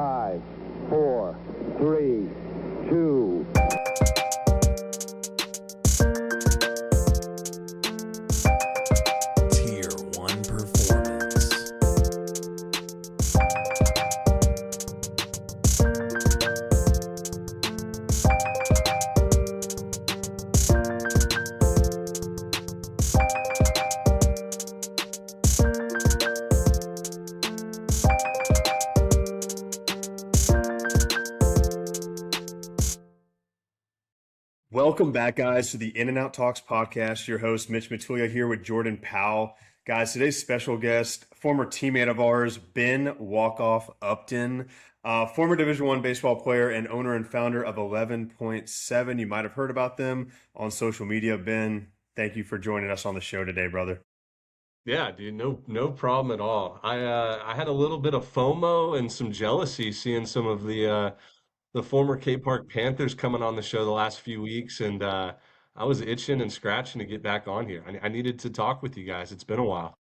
5, 4, 3, 2. Tier 1 performance. Welcome back, guys, to the In and Out Talks podcast. Your host, Mitch Matulia, here with Jordan Powell. Guys, today's special guest, former teammate of ours, Ben Upton, former Division I baseball player and owner and founder of 11.7. You might have heard about them on social media. Ben, thank you for joining us on the show today, brother. Yeah, dude, no problem at all. I had a little bit of FOMO and some jealousy seeing some of the former K Park Panthers coming on the show the last few weeks, and I was itching and scratching to get back on here. I needed to talk with you guys. It's been a while.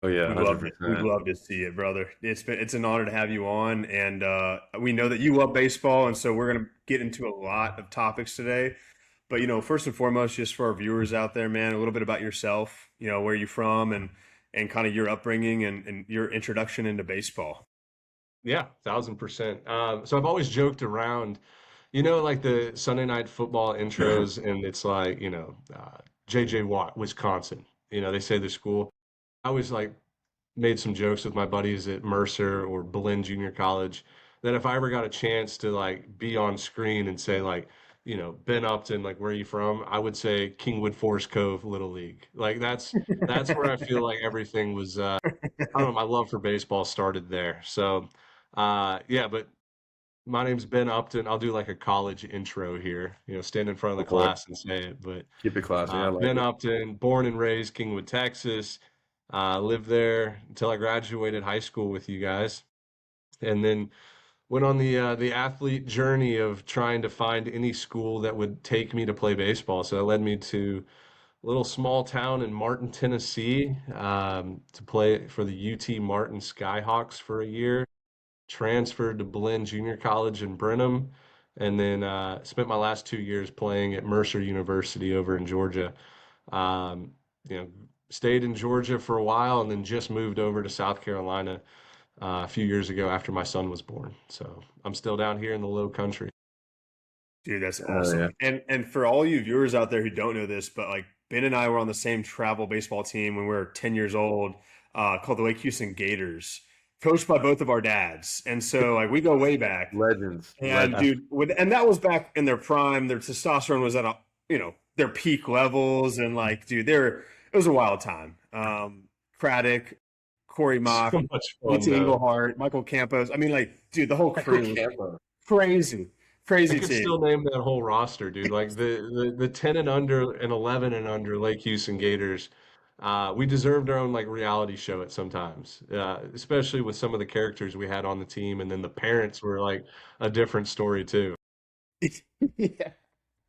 Oh yeah, We'd love it. 100%. We'd love to see it, brother. It's an honor to have you on, and we know that you love baseball, and so we're gonna get into a lot of topics today. But first and foremost, just for our viewers out there, man, a little bit about yourself. Where you're from, and kind of your upbringing and your introduction into baseball. Yeah, 1,000%. So I've always joked around, like the Sunday Night Football intros, and it's like, J.J. Watt, Wisconsin. They say the school. I always made some jokes with my buddies at Mercer or Blinn Junior College that if I ever got a chance to be on screen and say Ben Upton, where are you from? I would say Kingwood Forest Cove Little League. That's where I feel like everything was. I don't know, my love for baseball started there. So. Yeah, but my name's Ben Upton. I'll do a college intro here, stand in front of the class and say it. But Keep it classy. I like Ben it. Upton, born and raised Kingwood, Texas. Lived there until I graduated high school with you guys, and then went on the athlete journey of trying to find any school that would take me to play baseball. So that led me to a little small town in Martin, Tennessee, to play for the UT Martin Skyhawks for a year. Transferred to Blinn Junior College in Brenham, and then spent my last 2 years playing at Mercer University over in Georgia. Stayed in Georgia for a while, and then just moved over to South Carolina a few years ago after my son was born. So I'm still down here in the Low Country. Dude, that's awesome. Yeah. And for all you viewers out there who don't know this, but Ben and I were on the same travel baseball team when we were 10 years old, called the Lake Houston Gators, coached by both of our dads. And so we go way back. Legends. And dude, and that was back in their prime. Their testosterone was at their peak levels, and dude, it was a wild time. Craddock, Corey Mock, So much fun, E.T. though. Englehart, Michael Campos. I mean, dude, the whole crew, crazy I could team. still name that whole roster, dude. The 10 and under and 11 and under Lake Houston Gators. We deserved our own reality show at sometimes, especially with some of the characters we had on the team, and then the parents were a different story too. Yeah.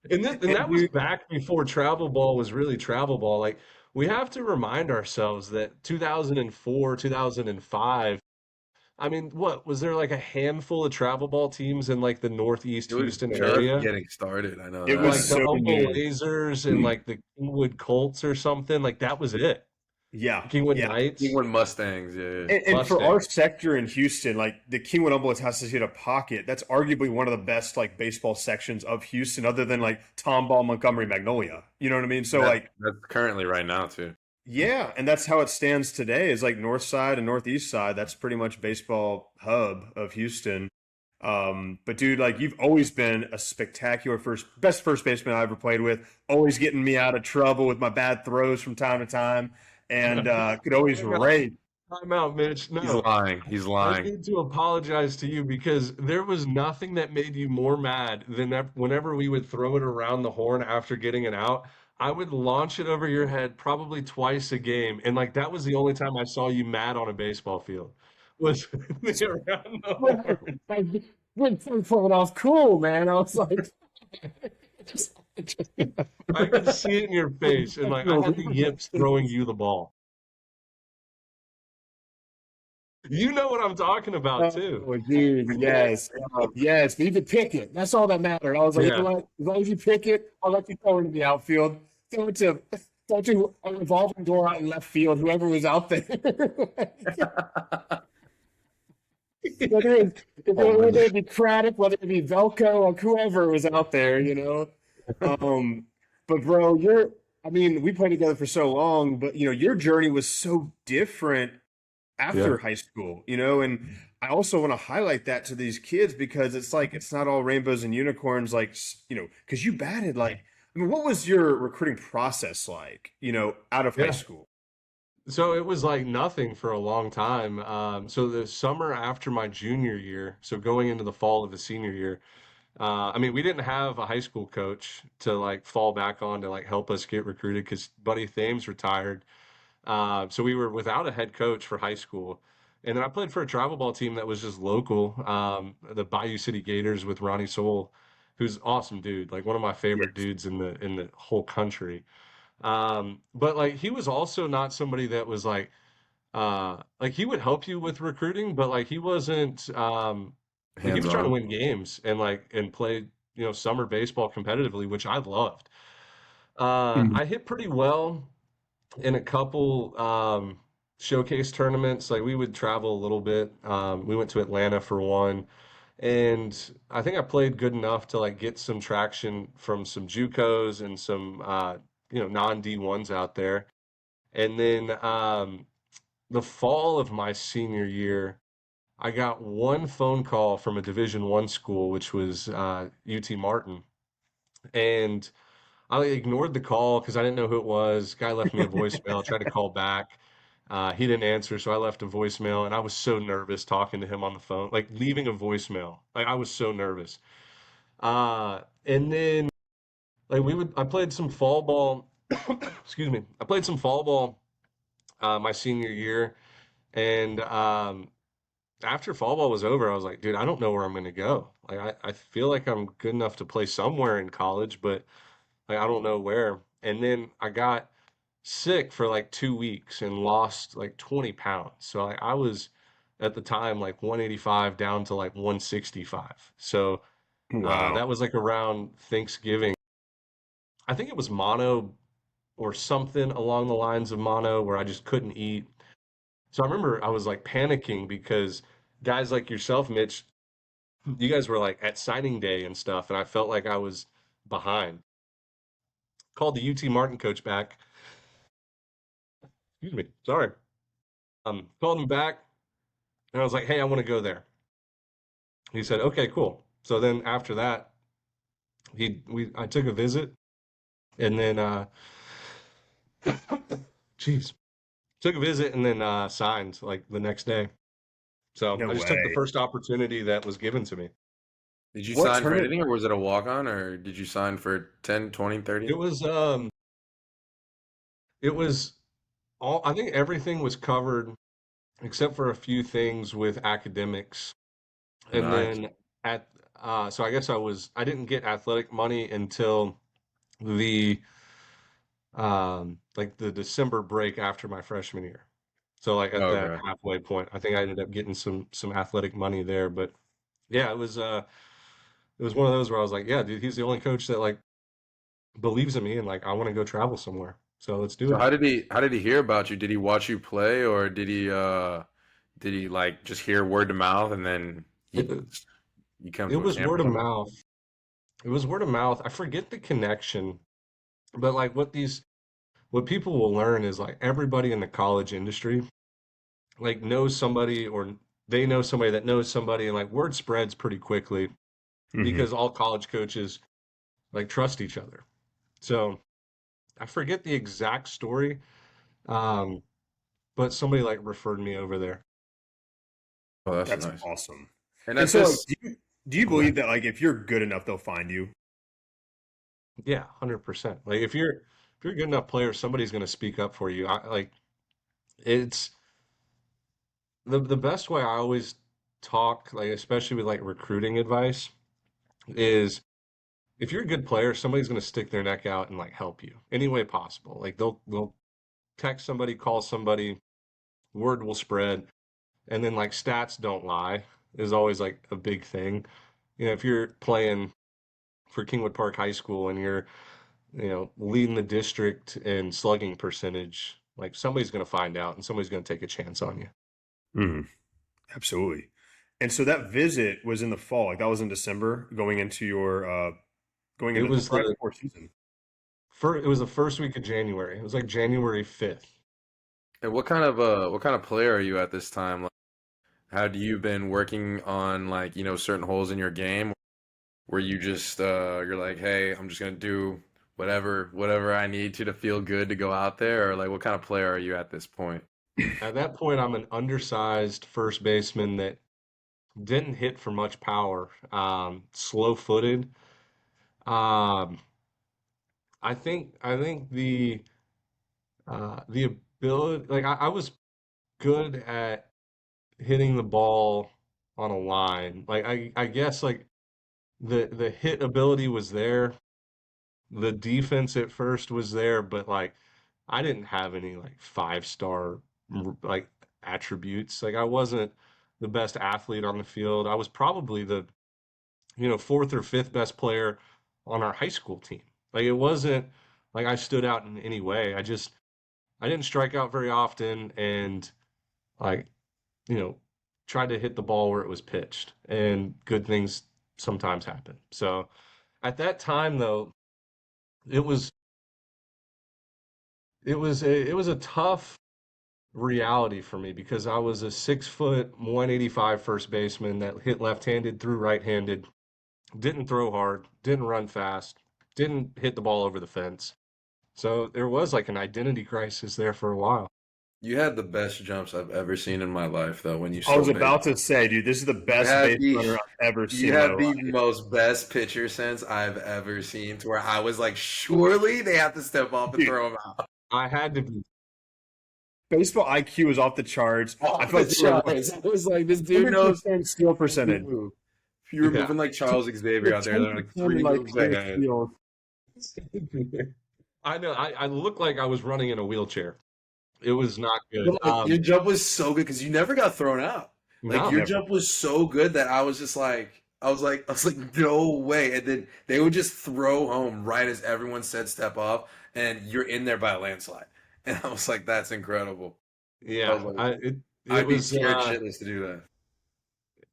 And that was back before travel ball was really travel ball. We have to remind ourselves that 2004, 2005. I mean, what was there a handful of travel ball teams in the Northeast It was Houston just area? getting started. I know. It that. was The so Humble new. Lasers and the Kingwood Colts or something. That was it. Yeah. Kingwood Yeah. Knights. Kingwood Mustangs. Yeah. And for our Mustangs. sector in Houston, the Kingwood Humboldt has to hit a pocket. That's arguably one of the best baseball sections of Houston, other than Tomball, Montgomery, Magnolia. You know what I mean? So that's currently right now too. yeah, and that's how it stands today. Is North Side and Northeast Side. That's pretty much baseball hub of Houston. But dude, you've always been a spectacular best first baseman I ever played with. Always getting me out of trouble with my bad throws from time to time, and could always rate. Time out, Mitch. No. He's I lying. need to apologize to you because there was nothing that made you more mad than whenever we would throw it around the horn after getting it out. I would launch it over your head probably twice a game, and that was the only time I saw you mad on a baseball field. Was around the horn. When throw it off, cool, man. I was I could see it in your face, and I had the yips throwing you the ball. You know what I'm talking about too. Oh, dude, yes. Yes, need to pick it. That's all that mattered. I was like, you know Yeah. what? As long as you pick it, I'll let you throw it in the outfield. Throw it to a revolving door out in left field, whoever was out there. Whether it be Craddock, whether it be Velco, or whoever was out there, you know. Um, but bro, I mean, we played together for so long, but your journey was so different Yeah. after high school, and I also want to highlight that to these kids because it's like it's not all rainbows and unicorns, like because you batted like I mean, what was your recruiting process like, out of high Yeah. school? So it was like nothing for a long time. So the summer after my junior year, so going into the fall of the senior year, I mean, we didn't have a high school coach to like fall back on to like help us get recruited because Buddy Thames retired. So we were without a head coach for high school. And then I played for a travel ball team that was just local, the Bayou City Gators with Ronnie Soule, who's awesome dude, like one of my favorite Yes. dudes in the whole country. But like he was also not somebody that was like he would help you with recruiting, but like he wasn't like he Hands was trying to on. win games and play, summer baseball competitively, which I loved. Mhm. I hit pretty well in a couple showcase tournaments. Like we would travel a little bit. We went to Atlanta for one, and I think I played good enough to like get some traction from some JUCOs and some non D1s out there. And then the fall of my senior year, I got one phone call from a Division I school, which was UT Martin, and I ignored the call because I didn't know who it was. Guy left me a voicemail, tried to call back. He didn't answer, so I left a voicemail, and I was so nervous talking to him on the phone, like leaving a voicemail. Like I was so nervous. And then I played some fall ball. Excuse me. I played some fall ball my senior year, and after fall ball was over, I was like, dude, I don't know where I'm going to go. Like I feel like I'm good enough to play somewhere in college, but like I don't know where. And then I got sick for like 2 weeks and lost like 20 pounds. So I was at the time like 185 down to like 165. So Wow. that was like around Thanksgiving. I think it was mono or something along the lines of mono where I just couldn't eat. So I remember I was like panicking because guys like yourself, Mitch, you guys were like at signing day and stuff, and I felt like I was behind. Called the UT Martin coach back. Excuse me, sorry. Called him back, and I was like, "Hey, I want to go there." He said, "Okay, cool." So then after that, I took a visit, and then jeez, took a visit and then signed like the next day. So No I just took the way. first opportunity that was given to me. Did you What sign for tournament? anything, or was it a walk-on, or did you sign for 10, 20, It 30? was it was all I think everything was covered except for a few things with academics. And Nice. then at so I guess I didn't get athletic money until the like the December break after my freshman year. So like at that Okay. halfway point, I think I ended up getting some athletic money there. But yeah, it was one of those where I was like, yeah, dude, he's the only coach that like believes in me and like I want to go travel somewhere. So let's do So it. how did he hear about you? Did he watch you play, or did he like just hear word of mouth and then It, you come it to a was camp or word of something? mouth. It was word of mouth. I forget the connection, but like what people will learn is like everybody in the college industry like knows somebody or they know somebody that knows somebody and like word spreads pretty quickly Hmm. because all college coaches like trust each other. So I forget the exact story, um, but somebody like referred me over there. Oh, that's That's nice. awesome. And And at so, like, this, do you oh, go believe ahead. that, like, if you're good enough, they'll find you? Yeah, 100%. Like if you're a good enough player, somebody's going to speak up for you. It's the best way I always talk, like especially with like recruiting advice, is if you're a good player, somebody's going to stick their neck out and like help you any way possible. Like they'll text somebody, call somebody, word will spread. And then like stats don't lie is always like a big thing. If you're playing for Kingwood Park High School and you're, leading the district in slugging percentage, like somebody's going to find out and somebody's going to take a chance on you. Hmm. Absolutely. And so that visit was in the fall, like that was in December, going into It was the the fourth season. it was the first week of January. It was like January 5th. And what kind of player are you at this time? Like, had you been working on like, certain holes in your game? Where you just you're like, hey, I'm just gonna do whatever I need to feel good to go out there, or like what kind of player are you at this point? At that point, I'm an undersized first baseman that didn't hit for much power, slow-footed. Um, I think the ability, like I was good at hitting the ball on a line. Like I guess like the hit ability was there. The defense at first was there, but like I didn't have any like five-star like attributes. Like I wasn't the best athlete on the field. I was probably the, fourth or fifth best player on our high school team. Like it wasn't like I stood out in any way. I didn't strike out very often and like, you know, tried to hit the ball where it was pitched and good things sometimes happen. So at that time though, it was it was a tough reality for me because I was a 6 foot 185 first baseman that hit left-handed, threw right-handed, didn't throw hard, didn't run fast, didn't hit the ball over the fence. So there was like an identity crisis there for a while. You had the best jumps I've ever seen in my life, though, when you I was still about to say, dude, this is the best had base the runner I've ever seen you in my had the life. most best pitcher sense I've ever seen, to where I was like, surely they have to step up and Dude, throw him out. I had to be. baseball IQ is off the charts. I Off feel the like they were like charts. I was like, this dude knows 100% steal every percentage. move. If you were Yeah. moving like Charles Xavier out there, they're like 10% three like moves clear ahead. steals. I know. I looked like I was running in a wheelchair. It was not good. But, like, your jump was so good because you never got thrown out. Like No. your Never. jump was so good that I was just like, I was like, no way. And then they would just throw home right as everyone said step off, and you're in there by a landslide. And I was like, that's incredible. I Yeah, was like, it I'd be was scared shitless to do that.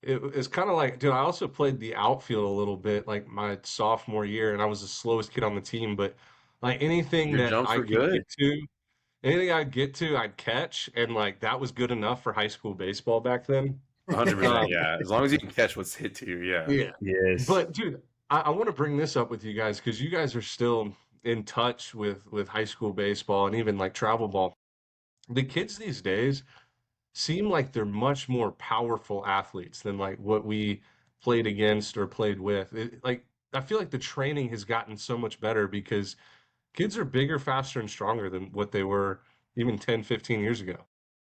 it's kind of like, dude, I also played the outfield a little bit like my sophomore year, and I was the slowest kid on the team. But like Your jumps were good. anything I'd get to, I'd catch, and like that was good enough for high school baseball back then. 100%, yeah. As long as you can catch what's hit to you, yeah. Yeah. Yes. But dude, I want to bring this up with you guys because you guys are still in touch with high school baseball and even like travel ball. The kids these days seem like they're much more powerful athletes than like what we played against or played with. Like I feel like the training has gotten so much better because kids are bigger, faster, and stronger than what they were even 10, 15 years ago.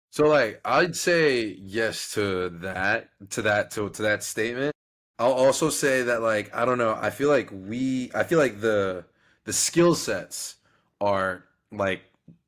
So like I'd say yes to that statement. I'll also say that like I don't know, I feel like the skill sets are like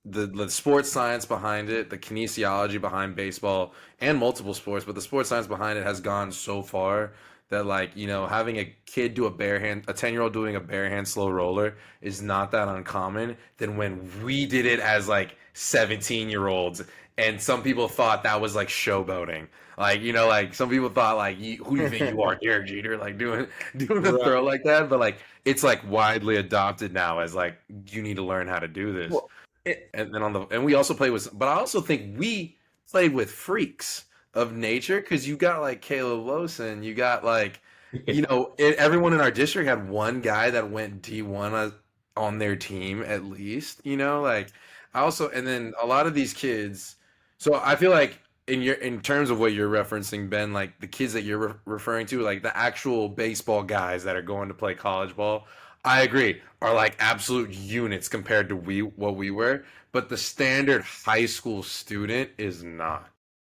the sports science behind it, the kinesiology behind baseball and multiple sports, but the sports science behind it has gone so far that like, having a kid do a 10-year-old doing a bare hand slow roller is not that uncommon than when we did it as like 17-year-olds. And some people thought that was like showboating. Like, like some people thought like, who do you think you are, Derek Jeter? Like doing a Right. throw like that. But like, it's like widely adopted now as like, you need to learn how to do this. Well, And then and we also but I also think we played with freaks of nature because you got like Caleb Lawson, you got like, everyone in our district had one guy that went D1 on their team at least, like and then a lot of these kids. So I feel like in terms of what you're referencing, Ben, like the kids that you're referring to, like the actual baseball guys that are going to play college ball, I agree, are like absolute units compared to what we were. But the standard high school student is not,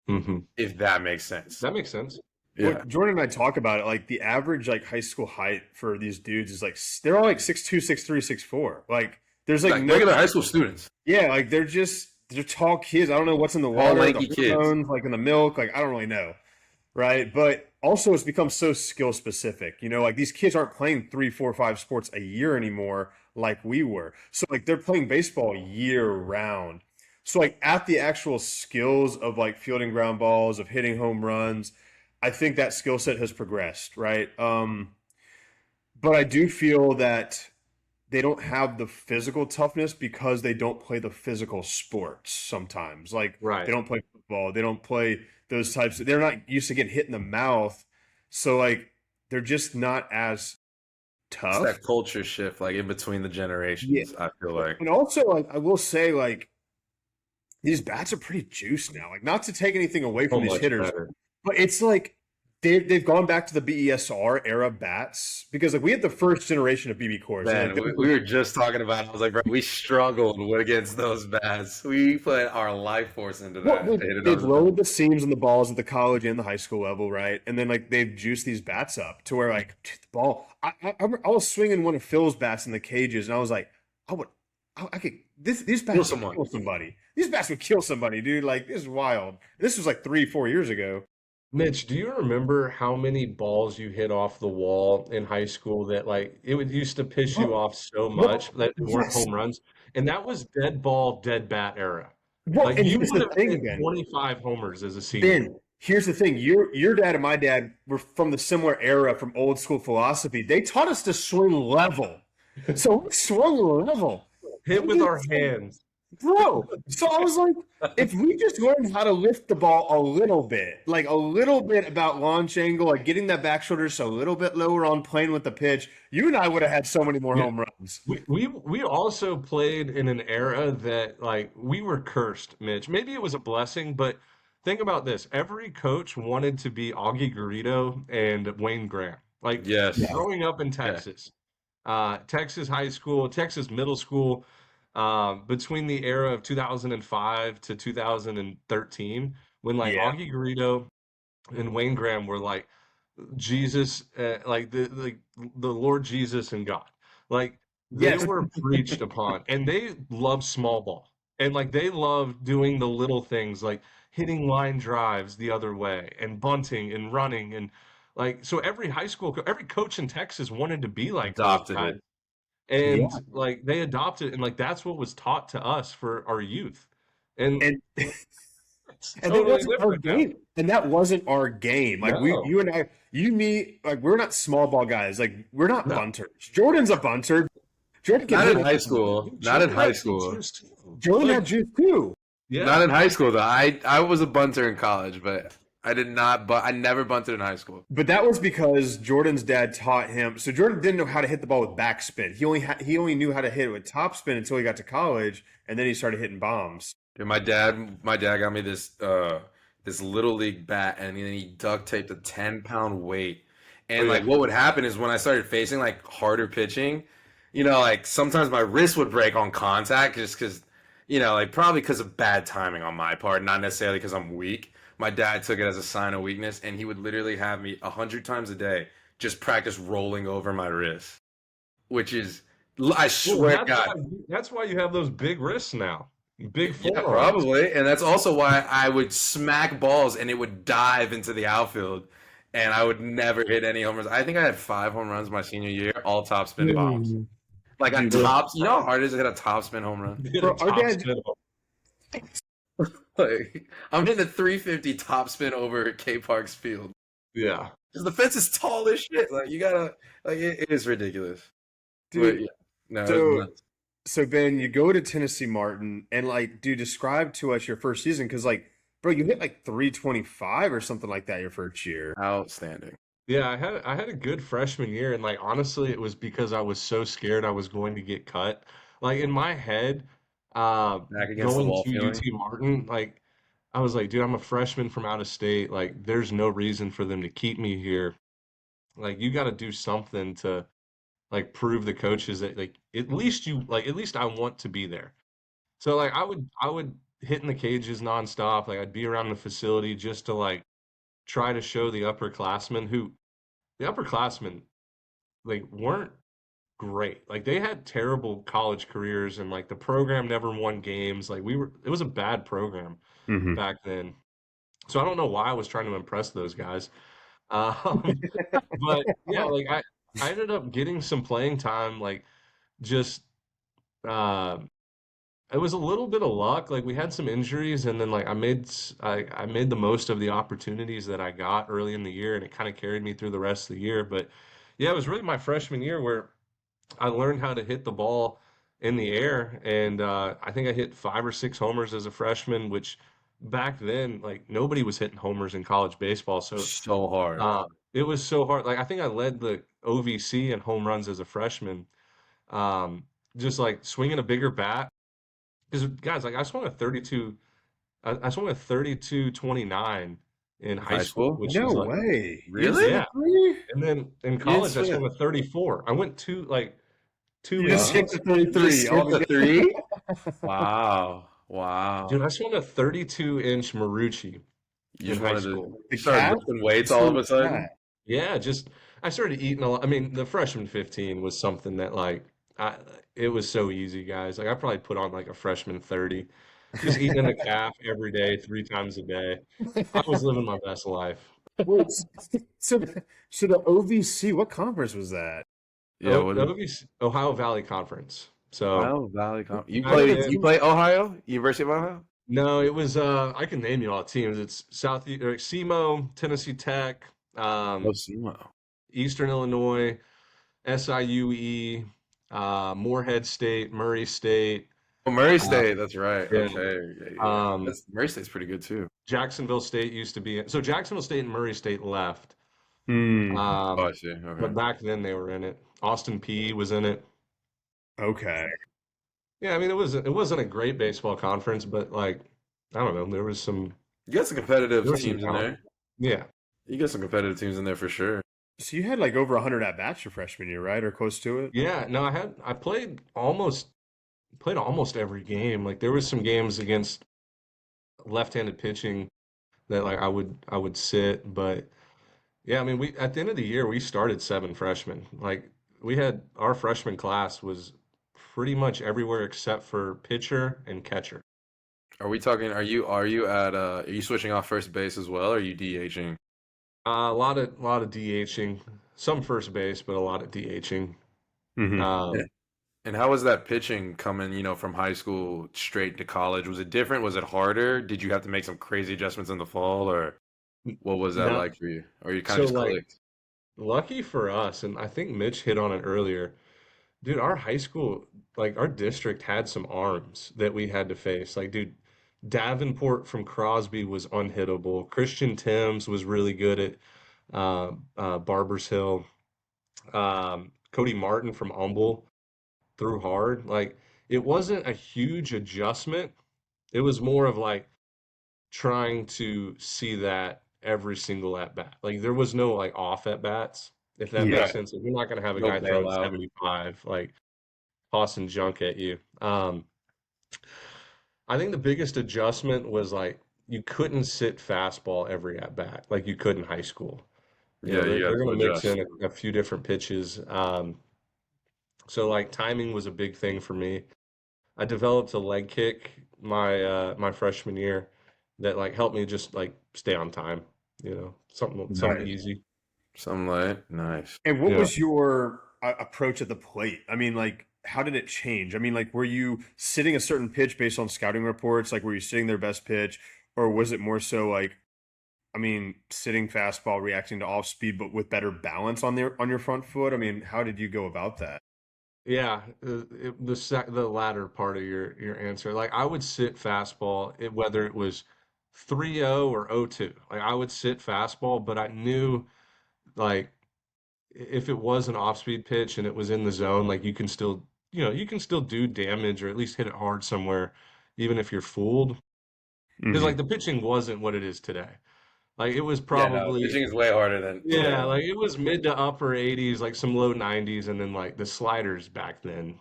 Hmm. if that makes sense. That makes sense. Yeah. What Jordan and I talk about it, like the average like high school height for these dudes is like they're all like 6'2", 6'3", 6'4". Like there's like Like no regular high school students. yeah, like they're just they're tall kids. I don't know what's in the All water, lanky the kids. hormones, like in the milk. Like I don't really know, right? But also, it's become so skill specific. You know, like these kids aren't playing three, four, five sports a year anymore like we were. So like they're playing baseball year round. So like at the actual skills of like fielding ground balls, of hitting home runs, I think that skill set has progressed, right? But I do feel that they don't have the physical toughness because they don't play the physical sports sometimes. Like they Right. don't play football, they don't play those types. They're not used to getting hit in the mouth. So like they're just not as It's tough. that culture shift, like in between the Yeah. generations, I feel like. And also like I will say like these bats are pretty juiced now. Like not to take anything away So from these much hitters, better. but it's like they've gone back to the BESR era bats because like we had the first generation of BB cores. And like Man, we were just talking about it. I was like, bro, we struggled against those bats. We put our life force into well, that. Hated they've those bats. lowered the seams and the balls at the college and the high school level, right? And then like they've juiced these bats up to where like the ball. I was swinging one of Phil's bats in the cages, and I was like, I would, I could. These bats Kill would someone. kill somebody. These bats would kill somebody, dude. Like this is wild. This was like 3, 4 years ago. Mitch, do you remember how many balls you hit off the wall in high school that like it would used to piss you Well, off so well, much that they weren't yes. home runs? And that was dead ball, dead bat era. Well, Like and you here's would the have thing, hit Ben. 25 homers as a senior. Ben, here's the thing. Your dad and my dad were from the similar era from old school philosophy. They taught us to swing level. So we swung level. Hit with our hands. Bro, so I was like, if we just learned how to lift the ball a little bit, like a little bit about launch angle, like getting that back shoulder just a little bit lower on playing with the pitch, you and I would have had so many more Yeah. home runs. We also played in an era that like we were cursed, Mitch. Maybe it was a blessing, but think about this. Every coach wanted to be Augie Garrido and Wayne Graham. Like Yes. Yeah. growing up in Yeah. Texas, Texas high school, Texas middle school, between the era of 2005 to 2013, when like Yeah. Augie Garrido and Wayne Graham were like Jesus, like the Lord Jesus and God. Like they Yes. were preached upon, and they loved small ball, and like they loved doing the little things, like hitting line drives the other way, and bunting and running, and like so every high school, every coach in Texas wanted to be like those Adopted guys, it. Yeah. and like they adopted, and like that's what was taught to us for our youth, and And it's and that totally wasn't our different now. game. And that wasn't our game. Like we, No, you and I, you, me, like we're not small ball guys. Like we're not no. bunters. Jordan's a bunter. Jordan can Not hit in it. high school. Not in Jordan high had school. juice too. Jordan Like, had juice too. Not yeah. in high school though. I was a bunter in college, but I did not. But I never bunted in high school. But that was because Jordan's dad taught him. So Jordan didn't know how to hit the ball with backspin. He only knew how to hit it with topspin until he got to college, and then he started hitting bombs. Dude, my dad got me this little league bat, and then he duct taped a 10-pound weight. And Oh like, yeah. what would happen is when I started facing like harder pitching, like sometimes my wrist would break on contact just because, like probably because of bad timing on my part, not necessarily because I'm weak. My dad took it as a sign of weakness, and he would literally have me 100 times a day just practice rolling over my wrist, which is, I Well, swear to God. that's why you have those big wrists now, big Yeah, forearms. probably. And that's also why I would smack balls and it would dive into the outfield and I would never hit any home runs. I think I had 5 home runs my senior year, all topspin bombs. Like a Dude, top, you know how hard it is to hit a topspin home run? You get Bro, a our top dad, spin. Like, I'm hitting a 350 topspin over K Park's field. Yeah. Because the fence is tall as shit. Like, you gotta, like, it is ridiculous. But dude. yeah, no, it's So, nuts. so Ben, you go to Tennessee Martin, and like, dude, describe to us your first season because, like, bro, you hit like 325 or something like that your first year. Outstanding. Yeah, I had a good freshman year, and like honestly, it was because I was so scared I was going to get cut. Like in my head, Back against the going wall to feeling. UT Martin, like I was like, dude, I'm a freshman from out of state. Like, there's no reason for them to keep me here. Like, you got to do something to like prove the coaches that like at least I want to be there. So like I would hit in the cages nonstop. Like I'd be around the facility just to like try to show the upperclassmen like weren't great. Like they had terrible college careers and like the program never won games. Like it was a bad program Hmm. back then. So I don't know why I was trying to impress those guys. Um, but yeah, like I ended up getting some playing time, like just uh, it was a little bit of luck. Like we had some injuries, and then like I made the most of the opportunities that I got early in the year, and it kind of carried me through the rest of the year. But yeah, it was really my freshman year where I learned how to hit the ball in the air, and I think I hit 5 or 6 homers as a freshman, which back then like nobody was hitting homers in college baseball. So So hard. it was so hard. Like I think I led the OVC in home runs as a freshman. Um, just like swinging a bigger bat. Because guys, like I swung a 32-29 in high High school, school? which No is like way. You Really? hit yeah. a three? And then in You didn't college I swing swung it. a 34. I went two You just hit innings. the You 33 just hit the altogether. three? Wow. Wow. Dude, I swung a 32-inch Marucci You in just high wanted to school. The start cat? lifting weights all of a sudden? Yeah, just I started eating a lot. I mean, the freshman 15 was something that like it was so easy, guys. Like I probably put on like a freshman 30, just eating a calf every day, 3 times a day. I was living my best life. Wait, so the OVC, what conference was that? Yeah, what is Ohio Valley Conference. So Ohio Valley back you then, play Ohio? University of Ohio? no, it was I can name you all the teams. It's South or SEMO, Tennessee Tech, Oh, SEMO. Eastern Illinois, SIUE, Morehead State, Murray State, Oh, Murray uh, State, that's right. yeah, Okay. Yeah. um, That's Murray State's pretty good too. Jacksonville State used to be. So Jacksonville State and Murray State left, Hmm. Oh, I um, see. Okay. but back then they were in it. Austin P was in it. Okay. Yeah, I mean it wasn't a great baseball conference, but like I don't know, You got some there competitive was some teams in talent. there. Yeah. You got some competitive teams in there for sure. So you had like over 100 at bats your freshman year, right? Or close to it? Yeah, no, I played almost every game. Like there was some games against left-handed pitching that like I would sit, but yeah, I mean we at the end of the year we started 7 freshmen. Like we had our freshman class was pretty much everywhere except for pitcher and catcher. Are we talking, are you switching off first base as well, or are you DHing? A lot of DHing, some first base, but a lot of DHing. Hmm. Yeah. Um, And how was that pitching coming, from high school straight to college? Was it different? Was it harder? Did you have to make some crazy adjustments in the fall, or what was that no, like for you? Or you kind so of just like clicked? lucky for us, and I think Mitch hit on it earlier. Dude, our high school, like our district had some arms that we had to face. Like, dude, Davenport from Crosby was unhittable. Christian Timms was really good at Barbers Hill. Cody Martin from Humble threw hard. Like, it wasn't a huge adjustment. It was more of like trying to see that every single at bat. Like, there was no like off at bats, if that Yeah. makes Right. sense. Like, you're not going to have a No guy throwing bailout. 75. Like, tossing junk at you. I think the biggest adjustment was like you couldn't sit fastball every at bat like you could in high school. You Yeah, know, you they're got to going to mix adjust. in a few different pitches. So like timing was a big thing for me. I developed a leg kick my freshman year that like helped me just like stay on time. Something Nice. easy. Something like nice. And what Yeah. was your approach at the plate? I mean, like, how did it change? I mean, like, were you sitting a certain pitch based on scouting reports? Like, were you sitting their best pitch? Or was it more so like, I mean, sitting fastball, reacting to off speed, but with better balance on your front foot? I mean, how did you go about that? Yeah, the latter part of your answer. Like I would sit fastball, whether it was 3-0 or 0-2. Like I would sit fastball, but I knew like if it was an off-speed pitch and it was in the zone, like you can still do damage or at least hit it hard somewhere, even if you're fooled. Because Hmm. like the pitching wasn't what it is today. Like it was Yeah, no, probably pitching is way harder than yeah, today. like it was mid to upper 80s, like some low 90s, and then like the sliders back then.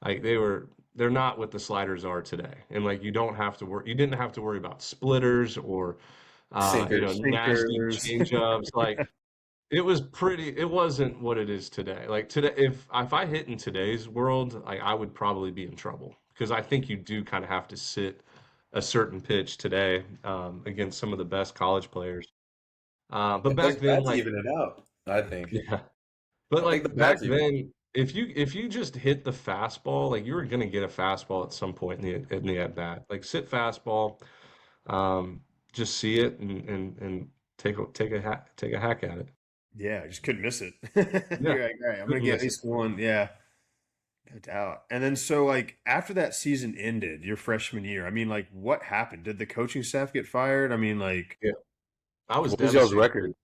Like they're not what the sliders are today. And like you didn't have to worry about splitters or Sinkers. nasty Sinkers. changeups. Like It was pretty, it wasn't what it is today. Like today, if I hit in today's world, like I would probably be in trouble because I think you do kind of have to sit a certain pitch today against some of the best college players. But I think back the then, bats like, even it out. I think. yeah, but I think the like back bats even. then, if you just hit the fastball, like you were gonna get a fastball at some point in the at bat. Like sit fastball, um, just see it and take a hack at it. Yeah, I just couldn't miss it. Yeah, You're like, all right, I'm gonna couldn't get at miss it. least one. Yeah, no doubt. And then so like after that season ended, your freshman year, I mean, like what happened? Did the coaching staff get fired? I mean, like, Yeah, I was What was y'all's devastated. record?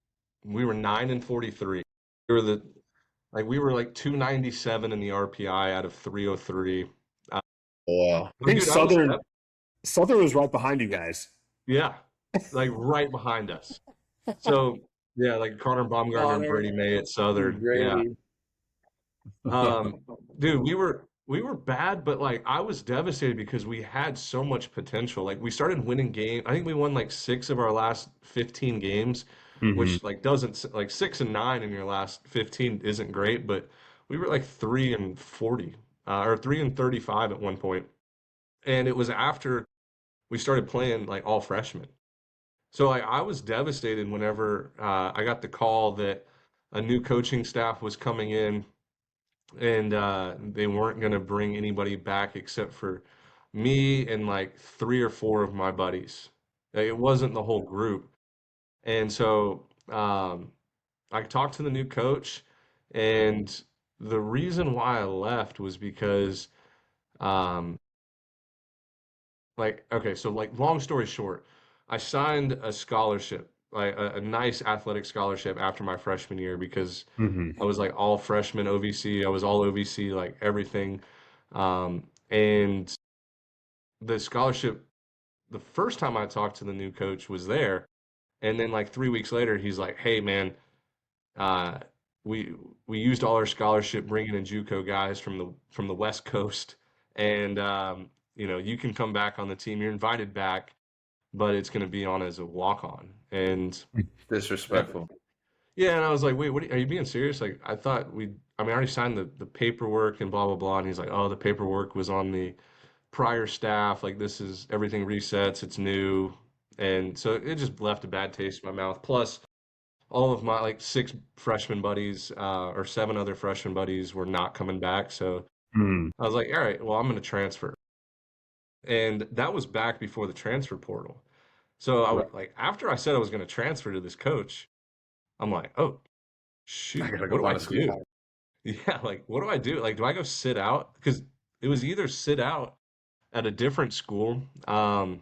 We were 9-43. We were like 297 in the RPI out of 303. Uh, Wow. I think dude, I was Southern was right behind you guys. yeah, like right behind us. So yeah, like Connor Baumgartner and Connor Brady May at Southern. Yeah. Brady. Um, dude, we were bad, but like I was devastated because we had so much potential. Like we started winning games. I think we won like 6 of our last 15 games, Hmm. which like doesn't like 6 and 9 in your last 15 isn't great, but we were like 3 and 40 or 3 and 35 at one point. And it was after we started playing like all freshmen. So like I was devastated whenever I got the call that a new coaching staff was coming in and they weren't going to bring anybody back except for me and like 3 or 4 of my buddies. Like, it wasn't the whole group. And so I talked to the new coach, and the reason why I left was because, um, like, okay, so like, long story short, I signed a scholarship, like a nice athletic scholarship after my freshman year because Hmm. I was like all freshman OVC. I was all OVC, like everything. And the scholarship, the first time I talked to the new coach was there. And then like 3 weeks later, he's like, "Hey man, uh, we we used all our scholarship bringing in JUCO guys from the West Coast, and you can come back on the team. You're invited back, but it's going to be on as a walk on." And Disrespectful. yeah, and I was like, "Wait, are you being serious? Like, I thought I mean, I already signed the paperwork and blah blah blah." And he's like, "Oh, the paperwork was on the prior staff. Like, this is everything resets. It's new." And so it just left a bad taste in my mouth. Plus, all of my like 6 freshman buddies or 7 other freshman buddies were not coming back. So Mm. I was like, all right, well, I'm going to transfer. And that was back before the transfer portal. So I Right. would like after I said I was going to transfer to this coach, I'm like, oh I shoot, gotta go what do I find a do? school. Yeah, like what do I do? Like, do I go sit out? Because it was either sit out at a different school, a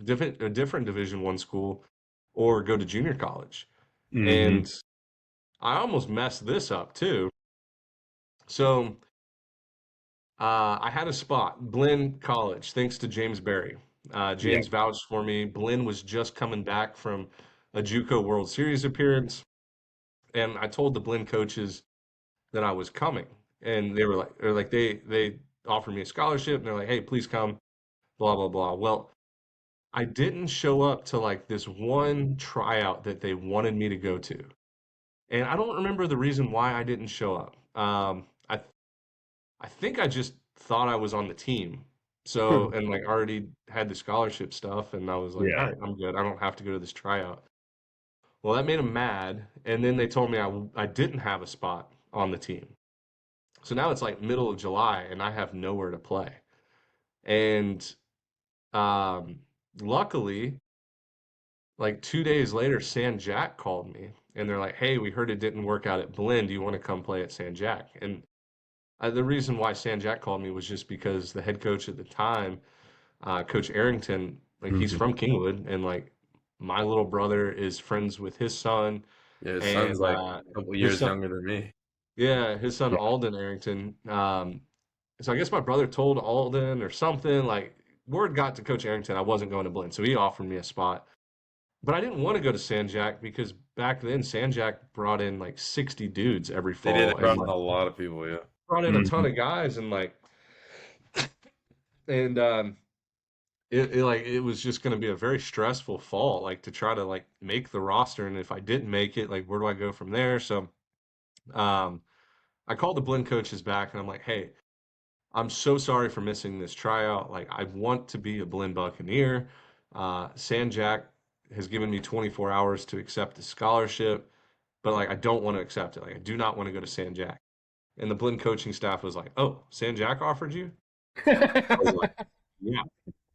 different Division 1 school, or go to junior college. Hmm. And I almost messed this up too. So I had a spot, Blinn College, thanks to James Berry. Yeah. James vouched for me. Blinn was just coming back from a JUCO World Series appearance, and I told the Blinn coaches that I was coming, and they offered me a scholarship, and they're like, "Hey, please come." Blah blah blah. Well, I didn't show up to like this one tryout that they wanted me to go to, and I don't remember the reason why I didn't show up. I think I just thought I was on the team. So, and like already had the scholarship stuff, and I was like, all Yeah. right, I'm good. I don't have to go to this tryout. Well, that made them mad, and then they told me I didn't have a spot on the team. So now it's like middle of July, and I have nowhere to play. And um, luckily, like 2 days later, San Jack called me, and they're like, "Hey, we heard it didn't work out at Blinn. Do you want to come play at San Jack?" And the reason why San Jack called me was just because the head coach at the time, Coach Arrington, like he's Hmm. from Kingwood, and like my little brother is friends with his son, Yeah, his son's and like a couple his years son, younger than me. yeah, his son Yeah. Alden Arrington. So I guess my brother told Alden or something. Like word got to Coach Arrington I wasn't going to Blinn, so he offered me a spot. But I didn't want to go to San Jack because back then San Jack brought in like 60 dudes every They did. fall They and brought in like a lot of people. Yeah. brought in a ton Hmm. of guys and like and it was just going to be a very stressful fall, like to try to like make the roster. And if I didn't make it, like where do I go from there? So um, I called the Blinn coaches back and I'm like, hey, I'm so sorry for missing this tryout. Like I want to be a Blinn Buccaneer. San Jack has given me 24 hours to accept the scholarship, but like I don't want to accept it. Like I do not want to go to San Jack. And the Blinn coaching staff was like, "Oh, San Jack offered you?" I was like, "Yeah."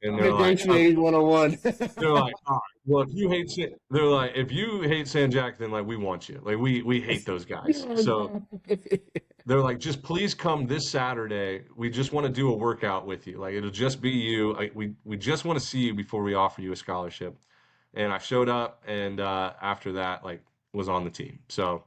And Negotiating 101. they're like, "All right, well, if you hate San," they're like, "If you hate San Jack, then like we want you. Like we hate those guys." So they're like, "Just please come this Saturday. We just want to do a workout with you. Like it'll just be you. Like we just want to see you before we offer you a scholarship." And I showed up, and after that, like was on the team. So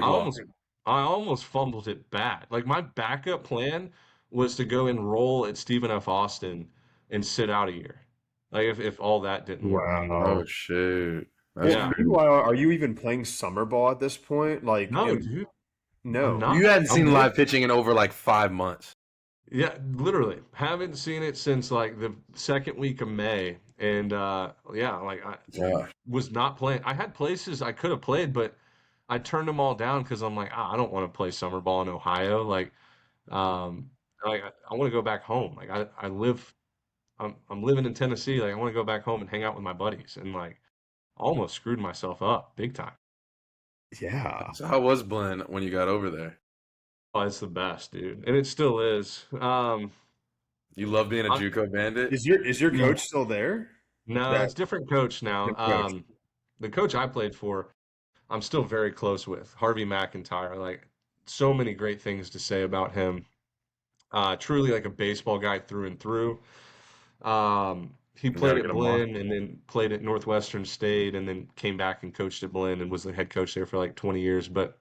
I Cakewalk. almost I almost fumbled it bad. Like my backup plan was to go enroll at Stephen F. Austin and sit out a year. Like if all that didn't work. Oh Wow. shoot. That's Well, Yeah. crazy. meanwhile, are you even playing summer ball at this point? Like, No, dude, I'm no. not. You hadn't I'm seen good. live pitching in over like 5 months. Yeah, literally. Haven't seen it since like the second week of May. And yeah, like I Yeah. was not playing. I had places I could have played, but I turned them all down because I'm like, I don't want to play summer ball in Ohio. Um, like I want to go back home. Like I live, I'm living in Tennessee. Like I want to go back home and hang out with my buddies. And like almost screwed myself up big time. Yeah. So how was Blinn when you got over there? Oh, it's the best, dude, and it still is. You love being a I, JUCO bandit? Is your yeah, coach still there? no, That it's different coach now. the coach. The coach I played for, I'm still very close with Harvey McIntyre. Like so many great things to say about him. Truly like a baseball guy through and through. He You played gotta get at him on. Blinn and then played at Northwestern State and then came back and coached at Blinn and was the head coach there for like 20 years. But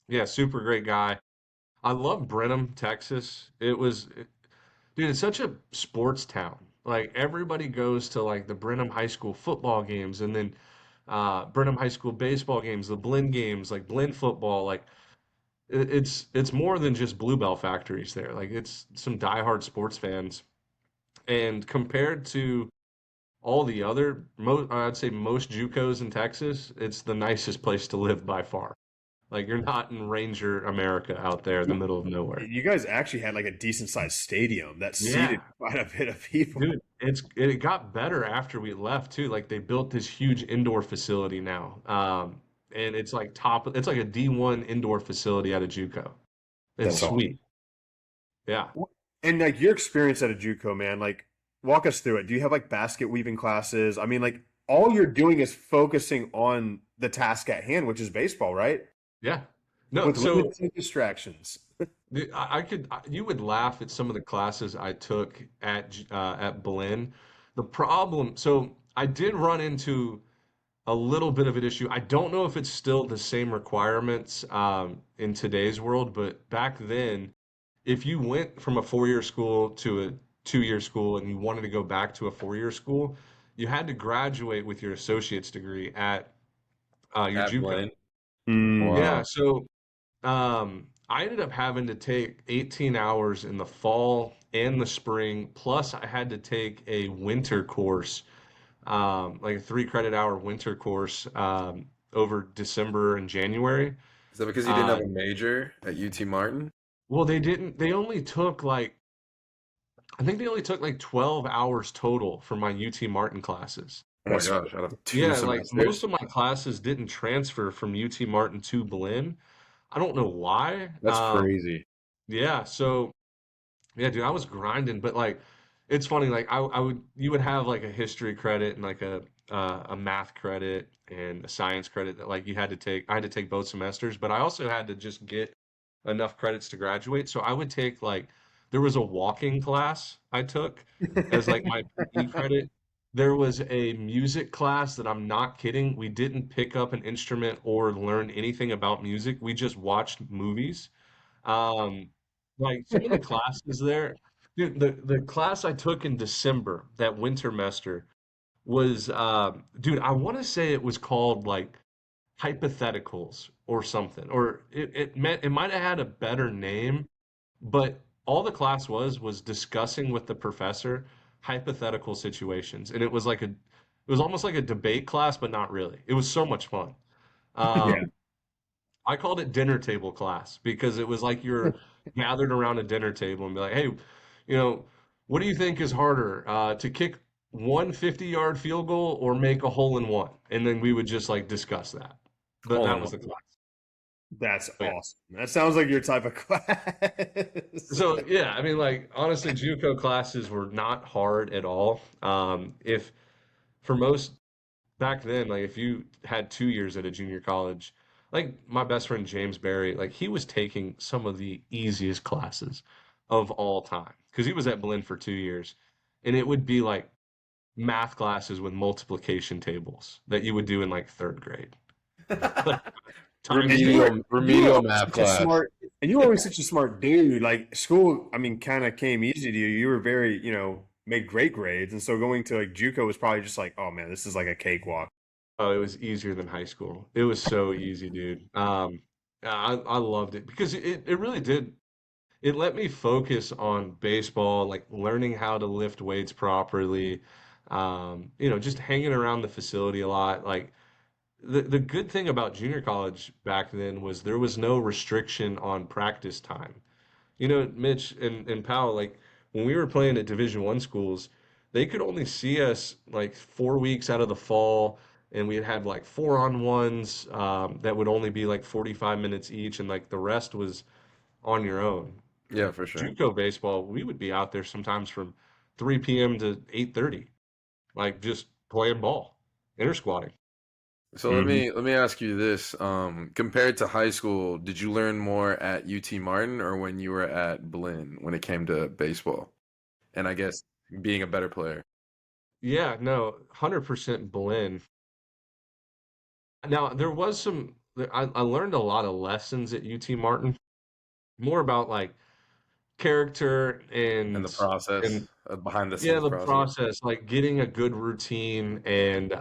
yeah, super great guy. I love Brenham, Texas. Dude, it's such a sports town. Like everybody goes to like the Brenham High School football games and then Brenham High School baseball games, the Blinn games, like Blinn football. Like it's more than just Bluebell factories there. Like it's some diehard sports fans. And compared to all the other, I'd say most JUCOs in Texas, it's the nicest place to live by far. Like you're not in Ranger America out there in the middle of nowhere. You guys actually had like a decent sized stadium that seated Yeah, quite a bit of people. dude, it got better after we left too. Like they built this huge indoor facility now, and it's like it's like a D1 indoor facility at a JUCO. It's That's awesome. sweet. Yeah. And like your experience at a JUCO, man, like walk us through it. Do you have like basket weaving classes? I mean, like all you're doing is focusing on the task at hand, which is baseball, right? Yeah. No, With so limited distractions. you would laugh at some of the classes I took at Blinn. The problem, so I did run into a little bit of an issue. I don't know if it's still the same requirements in today's world, but back then, if you went from a four-year school to a two-year school and you wanted to go back to a four-year school, you had to graduate with your associate's degree at your At JUCO. Blinn? Mm. Yeah, Wow. so I ended up having to take 18 hours in the fall and the spring, plus I had to take a winter course, like a 3 credit hour winter course, over December and January. Is that because you didn't have Uh, a major at UT Martin? well, they only took like, I think they only took like 12 hours total for my UT Martin classes. Oh my That's gosh, out of two Yeah, like most semesters? of my classes didn't transfer from UT Martin to Blinn. I don't know why. That's crazy. Yeah, so yeah, dude, I was grinding, but like, it's funny. Like, you would have like a history credit and like a math credit and a science credit that like you had to take. I had to take both semesters, but I also had to just get enough credits to graduate. So I would take like there was a walking class I took as like my PE credit. There was a music class that I'm not kidding. We didn't pick up an instrument or learn anything about music. We just watched movies. Um, like some of the classes there, dude, the class I took in December, that winter semester, was dude, I want to say it was called like hypotheticals or something, or it might have had a better name, but all the class was discussing with the professor hypothetical situations, and it was almost like a debate class, but not really. It was so much fun. Yeah. Um, I called it dinner table class because it was like you're gathered around a dinner table and be like, hey, what do you think is harder, to kick one 50-yard field goal or make a hole in one? And then we would just like discuss that. But Hole that in was one. the class. That's But yeah. awesome. That sounds like your type of class. So yeah, I mean, like honestly, JUCO classes were not hard at all. If for most back then, like if you had 2 years at a junior college, like my best friend James Barry, like he was taking some of the easiest classes of all time because he was at Blinn for 2 years, and it would be like math classes with multiplication tables that you would do in like third grade. Like times And you were two. Remedial always math such a class. smart, and you were always such a smart dude. Like school, I mean, kind of came easy to you. You were very, made great grades, and so going to like JUCO was probably just like, oh man, this is like a cakewalk. Oh, it was easier than high school. It was so easy, dude. I loved it because it really did. It let me focus on baseball, like learning how to lift weights properly, just hanging around the facility a lot. Like the good thing about junior college back then was there was no restriction on practice time. Mitch and Powell, like when we were playing at Division I schools, they could only see us like 4 weeks out of the fall, and we'd have like 4-on-1s that would only be like 45 minutes each, and like the rest was on your own. Yeah, for sure. JUCO baseball, we would be out there sometimes from 3 p.m. to 8:30, like just playing ball, inter squatting. So let me ask you this. Compared to high school, did you learn more at UT Martin or when you were at Blinn when it came to baseball? And I guess being a better player. Yeah, no, 100% Blinn. Now, there was I learned a lot of lessons at UT Martin, more about like character And and the process, and behind the yeah, scenes the process. process, like getting a good routine and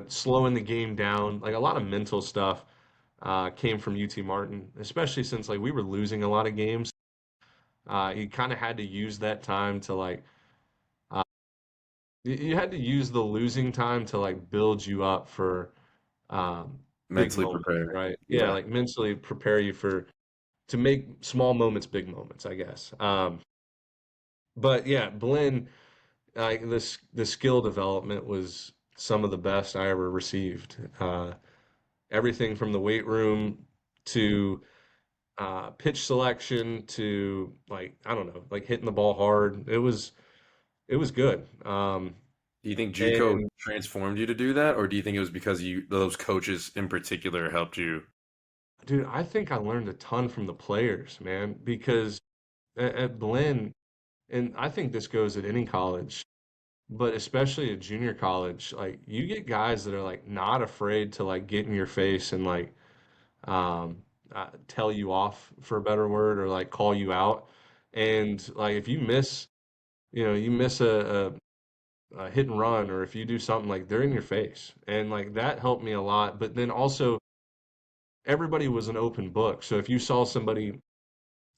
slowing the game down. Like a lot of mental stuff came from UT Martin, especially since like we were losing a lot of games. You kind of had to use that time to like uh, you had to use the losing time to like build you up for big Mentally moments, prepared. right? Yeah, Yeah. like mentally prepare you for to make small moments big moments, I guess. But yeah, Blinn, like this, the skill development was some of the best I ever received. Everything from the weight room to pitch selection to like I don't know, like hitting the ball hard. It was good. Do you think JUCO And transformed you to do that, or do you think it was because those coaches in particular helped you? dude, I think I learned a ton from the players, man, because at Blinn, and I think this goes at any college, but especially at junior college, like you get guys that are like not afraid to like get in your face and like um, tell you off for a better word or like call you out. And like if you miss, you miss a hit and run, or if you do something like they're in your face, and like that helped me a lot. But then also everybody was an open book, so if you saw somebody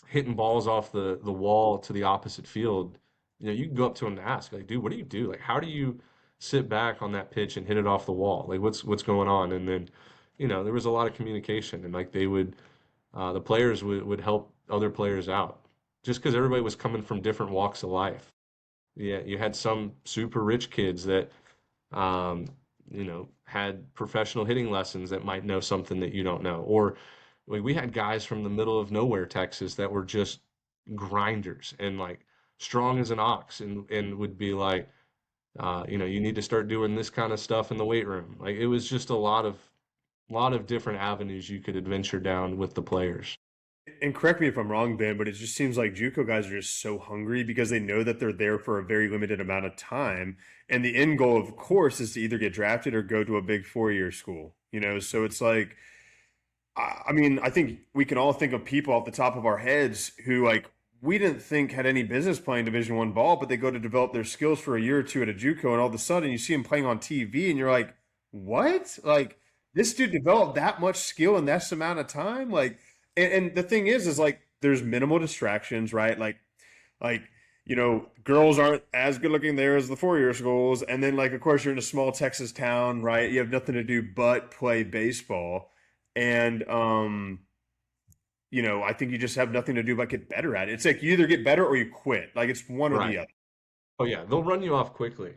hitting balls off the wall to the opposite field, you can go up to him and ask, like, dude, what do you do? Like, how do you sit back on that pitch and hit it off the wall? Like, what's going on? And then, there was a lot of communication, and like the players would help other players out, just because everybody was coming from different walks of life. Yeah, you had some super rich kids that, um, had professional hitting lessons that might know something that you don't know, or we had guys from the middle of nowhere, Texas, that were just grinders and like strong as an ox, and would be like, you need to start doing this kind of stuff in the weight room. Like it was just a lot of different avenues you could adventure down with the players. And correct me if I'm wrong, Ben, but it just seems like JUCO guys are just so hungry because they know that they're there for a very limited amount of time. And the end goal, of course, is to either get drafted or go to a big 4-year school. So it's like, I mean, I think we can all think of people off the top of our heads who like we didn't think had any business playing Division I ball, but they go to develop their skills for a year or two at a JUCO, and all of a sudden you see them playing on TV, and you're like, what? Like this dude developed that much skill in that amount of time? Like, and the thing is like there's minimal distractions, right? Like girls aren't as good looking there as the 4-year schools. And then, like, of course, you're in a small Texas town, right? You have nothing to do but play baseball. And, I think you just have nothing to do but get better at it. It's like you either get better or you quit. Like, it's one or the Right. other. Oh yeah, they'll run you off quickly.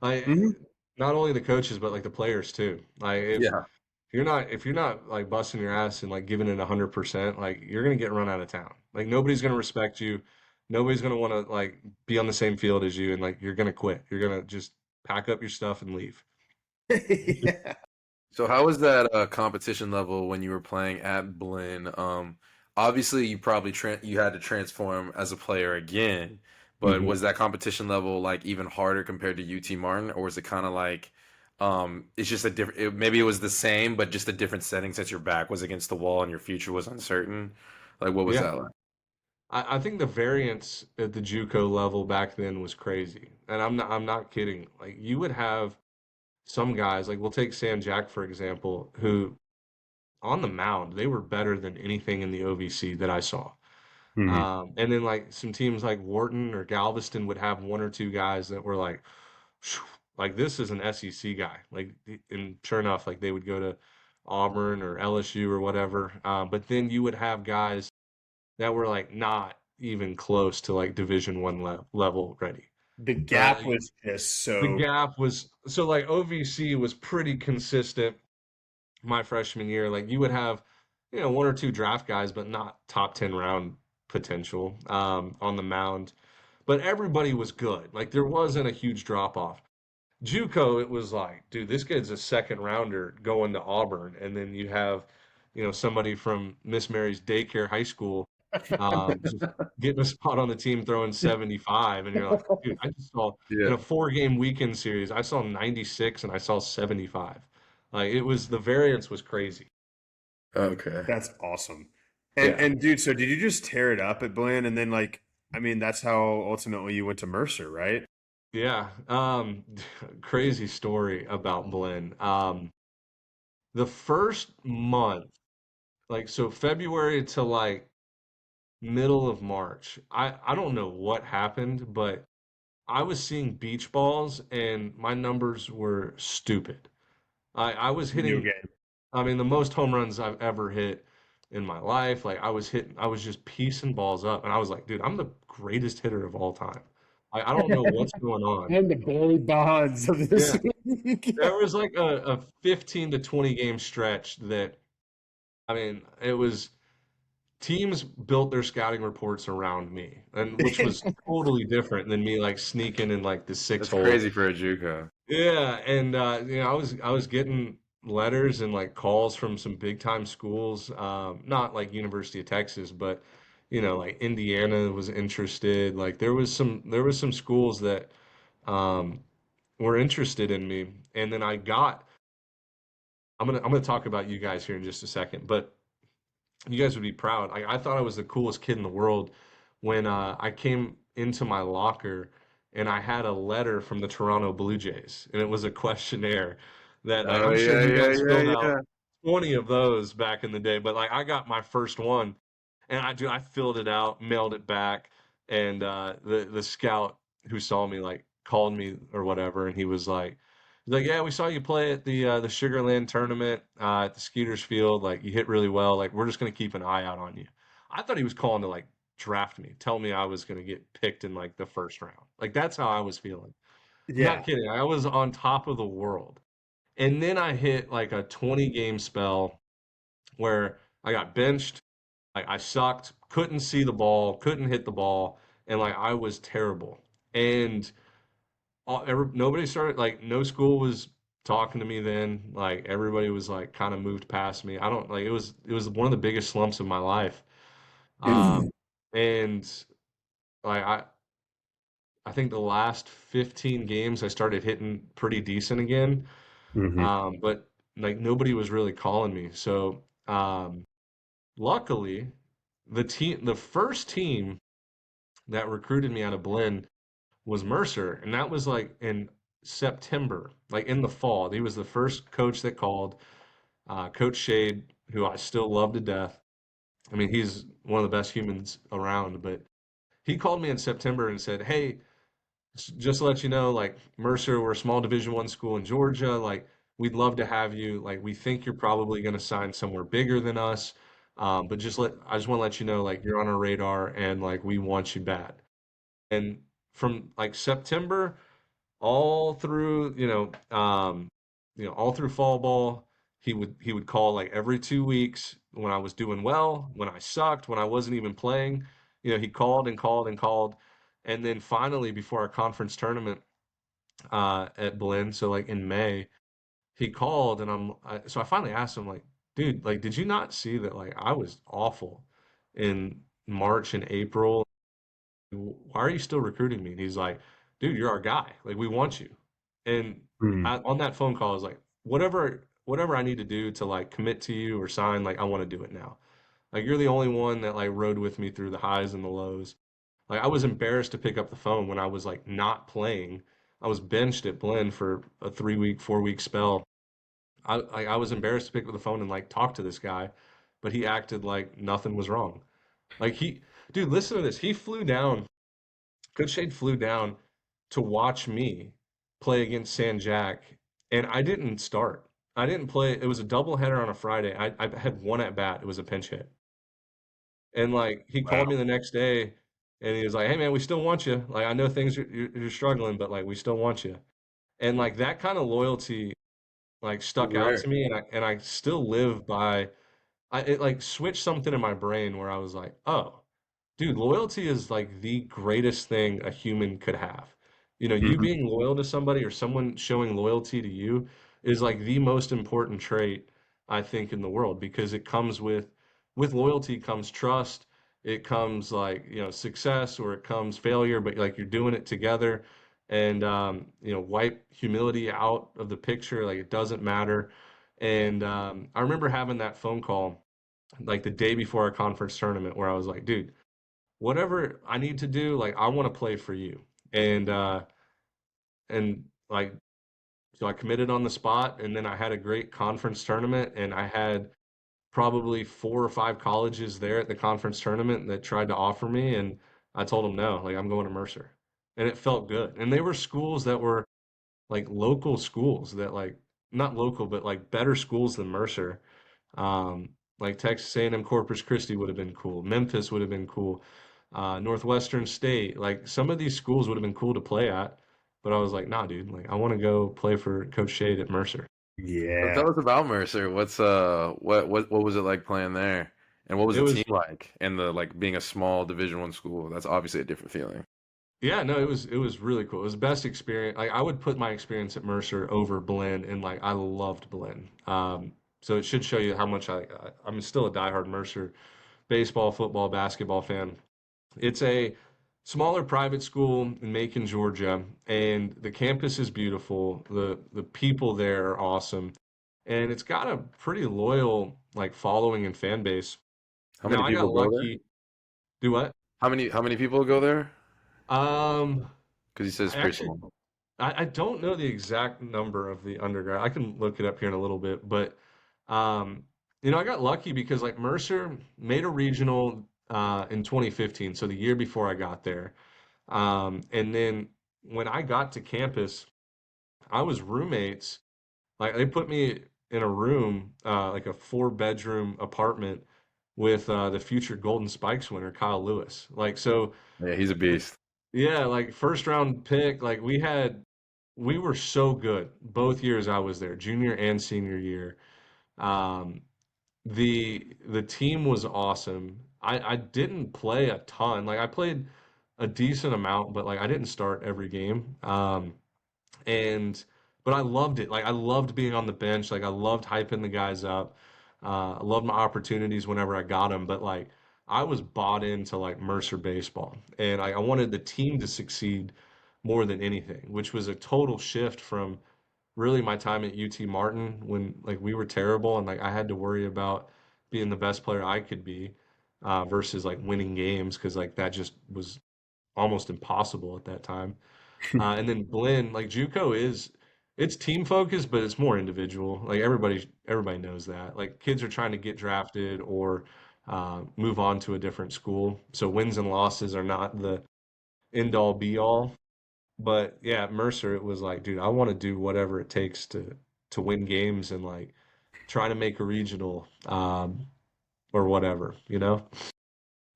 Like Mhm. not only the coaches, but like the players too. Like Yeah. if you're not like busting your ass and like giving it 100%, like you're gonna get run out of town. Like nobody's gonna respect you. Nobody's gonna want to like be on the same field as you, and like you're gonna quit. You're gonna just pack up your stuff and leave. Yeah. So how was that competition level when you were playing at Blinn? Obviously you probably you had to transform as a player again, but Mhm. was that competition level like even harder compared to UT Martin, or was it kind of like it's just a different? Maybe it was the same, but just a different setting since your back was against the wall and your future was uncertain. Like what was Yeah, that like? I think the variance at the JUCO level back then was crazy, and I'm not kidding. Like you would have some guys, like we'll take Sam Jack for example, who on the mound they were better than anything in the OVC that I saw. Mhm. And then like some teams like Wharton or Galveston would have one or two guys that were like, "Phew, like this is an SEC guy." Like, and sure enough, like they would go to Auburn or LSU or whatever. But then you would have guys that were like not even close to like Division 1 level ready, The right? gap Like, was just the so. gap was so like OVC was pretty consistent my freshman year. Like you would have, one or two draft guys, but not top 10 round potential on the mound. But everybody was good. Like there wasn't a huge drop off. JUCO, it was like, dude, this kid's a second rounder going to Auburn, and then you have, somebody from Miss Mary's Daycare High School, just getting a spot on the team throwing 75, and you're like, dude, I just saw in Yeah. a 4-game weekend series, I saw 96 and I saw 75. Like it was the variance was crazy. Okay. That's awesome. And Yeah. and dude, so did you just tear it up at Blinn, and then, like, I mean, that's how ultimately you went to Mercer, right? Yeah. Crazy story about Blinn. The first month, like so February to like middle of March, I don't know what happened, but I was seeing beach balls and my numbers were stupid. I was New hitting, game. I mean, the most home runs I've ever hit in my life. Like I was just piecing balls up, and I was like, dude, I'm the greatest hitter of all time. I don't know what's going on. And the Barry Bonds of this Yeah, week. there was like a 15 to 20 game stretch that, I mean, it was teams built their scouting reports around me, and which was totally different than me like sneaking in like the six That's hole. crazy for a JUCO. Yeah, and I was getting letters and like calls from some big time schools, not like University of Texas, but like Indiana was interested. Like there was some schools that um were interested in me, and then I'm gonna talk about you guys here in just a second, but you guys would be proud. I thought I was the coolest kid in the world when I came into my locker and I had a letter from the Toronto Blue Jays, and it was a questionnaire that like Oh I'm sure yeah, you yeah, guys filled yeah, out yeah. 20 of those back in the day, but like I got my first one, and I filled it out, mailed it back, and the scout who saw me like called me or whatever, and he's like, yeah, we saw you play at the Sugarland tournament at the Skeeters Field. Like you hit really well. Like we're just gonna keep an eye out on you. I thought he was calling to like draft me, tell me I was gonna get picked in like the first round. Like that's how I was feeling. Not Yeah. kidding. I was on top of the world. And then I hit like a 20 game spell where I got benched. Like I sucked, couldn't see the ball, couldn't hit the ball, and like I was terrible. And nobody started like no school was talking to me then. Like everybody was like kind of moved past me. I don't like it was one of the biggest slumps of my life. Um, and like I think the last 15 games I started hitting pretty decent again. Hmm. But like nobody was really calling me. So luckily the first team that recruited me out of Blinn was Mercer, and that was like in September, like in the fall. He was the first coach that called, Coach Shade, who I still love to death. I mean, he's one of the best humans around, but he called me in September and said, "Hey, just to let you know, like Mercer, we're a small Division I school in Georgia. Like, we'd love to have you. Like, we think you're probably going to sign somewhere bigger than us. But I just want to let you know, like, you're on our radar and like we want you bad." And from like September all through, all through fall ball, he would call like every 2 weeks when I was doing well, when I sucked, when I wasn't even playing. He called and called and called. And then finally, before our conference tournament at Blinn, so like in May, he called and so I finally asked him like, dude, like, did you not see that like I was awful in March and April? Why are you still recruiting me? And he's like, dude, you're our guy. Like, we want you. And on that phone call, I was like, whatever I need to do to like commit to you or sign, like, I want to do it now. Like, you're the only one that like rode with me through the highs and the lows. Like, I was embarrassed to pick up the phone when I was like not playing. I was benched at Blinn for a 3 week, 4 week spell. I was embarrassed to pick up the phone and like talk to this guy, but he acted like nothing was wrong. Like dude, listen to this. He flew down. Coach Shade flew down to watch me play against San Jack, and I didn't start. I didn't play. It was a doubleheader on a Friday. I had one at bat. It was a pinch hit. And like he called me the next day and he was like, "Hey man, we still want you. Like I know you're struggling, but like we still want you." And like that kind of loyalty like stuck out Rare. to me, and I still live by. It like switched something in my brain where I was like, "Oh, dude, loyalty is like the greatest thing a human could have. You Mhm. being loyal to somebody or someone showing loyalty to you is like the most important trait I think in the world because it comes with loyalty comes trust. It comes like, success or it comes failure, but like you're doing it together and wipe humility out of the picture. Like it doesn't matter. And I remember having that phone call like the day before our conference tournament where I was like, dude, whatever I need to do, like I want to play for you. And like so I committed on the spot and then I had a great conference tournament and I had probably 4 or 5 colleges there at the conference tournament that tried to offer me and I told them no, like I'm going to Mercer. And it felt good. And they were schools that were like local schools that like not local but like better schools than Mercer. Like Texas A&M Corpus Christi would have been cool. Memphis would have been cool. Northwestern State, like some of these schools would have been cool to play at, but I was like, nah, dude, like I want to go play for Coach Shade at Mercer. So Yeah. tell us about Mercer. What was it like playing there? And what was It the was, team like? And the like being a small Division I school. That's obviously a different feeling. yeah, no, it was really cool. It was the best experience. Like I would put my experience at Mercer over Blinn, and like I loved Blinn. So it should show you how much I'm still a diehard Mercer baseball, football, basketball fan. It's a smaller private school in Macon, Georgia, and the campus is beautiful. The people there are awesome, and it's got a pretty loyal like following and fan base. How Now many I people got go there? lucky. Do what? How many people go there? Um, Because he says I it's pretty actually small. I don't know the exact number of the undergrad. I can look it up here in a little bit, but um, I got lucky because like Mercer made a regional in 2015, so the year before I got there. And then when I got to campus, I was roommates. Like they put me in a room, like a 4 bedroom apartment with the future Golden Spikes winner, Kyle Lewis. Like so, Yeah, he's a beast. yeah, like first round pick. Like we were so good both years I was there, junior and senior year. Um, the team was awesome. I didn't play a ton. Like I played a decent amount, but like I didn't start every game. And but I loved it. Like I loved being on the bench. Like I loved hyping the guys up. I loved my opportunities whenever I got them. But like I was bought into like Mercer baseball, and I wanted the team to succeed more than anything, which was a total shift from really my time at UT Martin when like we were terrible and like I had to worry about being the best player I could be versus like winning games because like that just was almost impossible at that time. And then Blinn, like JUCO it's team focused, but it's more individual. Like everybody knows that. Like kids are trying to get drafted or move on to a different school. So wins and losses are not the end all be all. But yeah, at Mercer, it was like, dude, I want to do whatever it takes to win games and like try to make a regional or whatever, you know?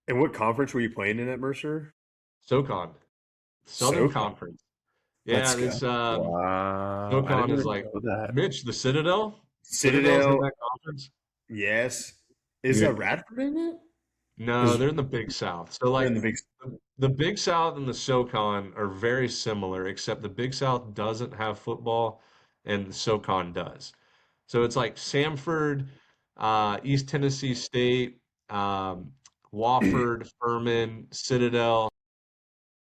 And what conference were you playing in at Mercer? SoCon, Southern SoCon. Conference. Yeah, Let's go. this Wow, I SoCon didn't is even like know that. Mitch, the Citadel. Citadel's in Citadel, that conference. yes. Is Yeah. Radford in it? No, 'Cause they're in the Big South. So they're in like the big. the Big South and the SoCon are very similar, except the Big South doesn't have football and the SoCon does. So it's like Samford, East Tennessee State, um, Wofford, Furman, Citadel,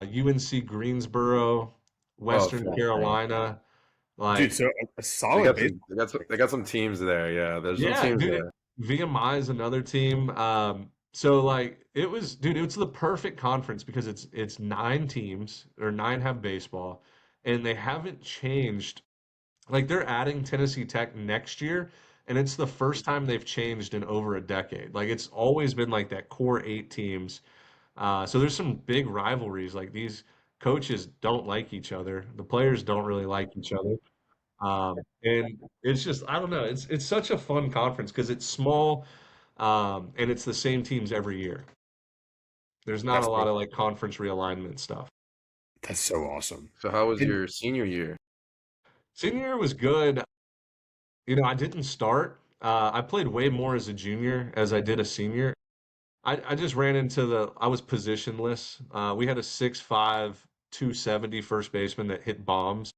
UNC Greensboro, Oh, Western fascinating. Carolina. Dude, Like, so a They solid got base. some. They got some teams there. Yeah, there's some yeah, teams dude, there. VMI is another team. So like it was, dude, it's the perfect conference because it's 9 teams or 9 have baseball, and they haven't changed. Like they're adding Tennessee Tech next year, and it's the first time they've changed in over a decade. Like it's always been like that core 8 teams. So there's some big rivalries. Like these coaches don't like each other. The players don't really like each other. And it's just I don't know. It's such a fun conference because it's small, and it's the same teams every year. There's not a That's lot of like conference realignment stuff. that's so awesome. So how was And your senior year? Senior year was good. I didn't start. I played way more as a junior as I did a senior. I just ran into I was positionless. We had a 6'5", 270 first baseman that hit bombs,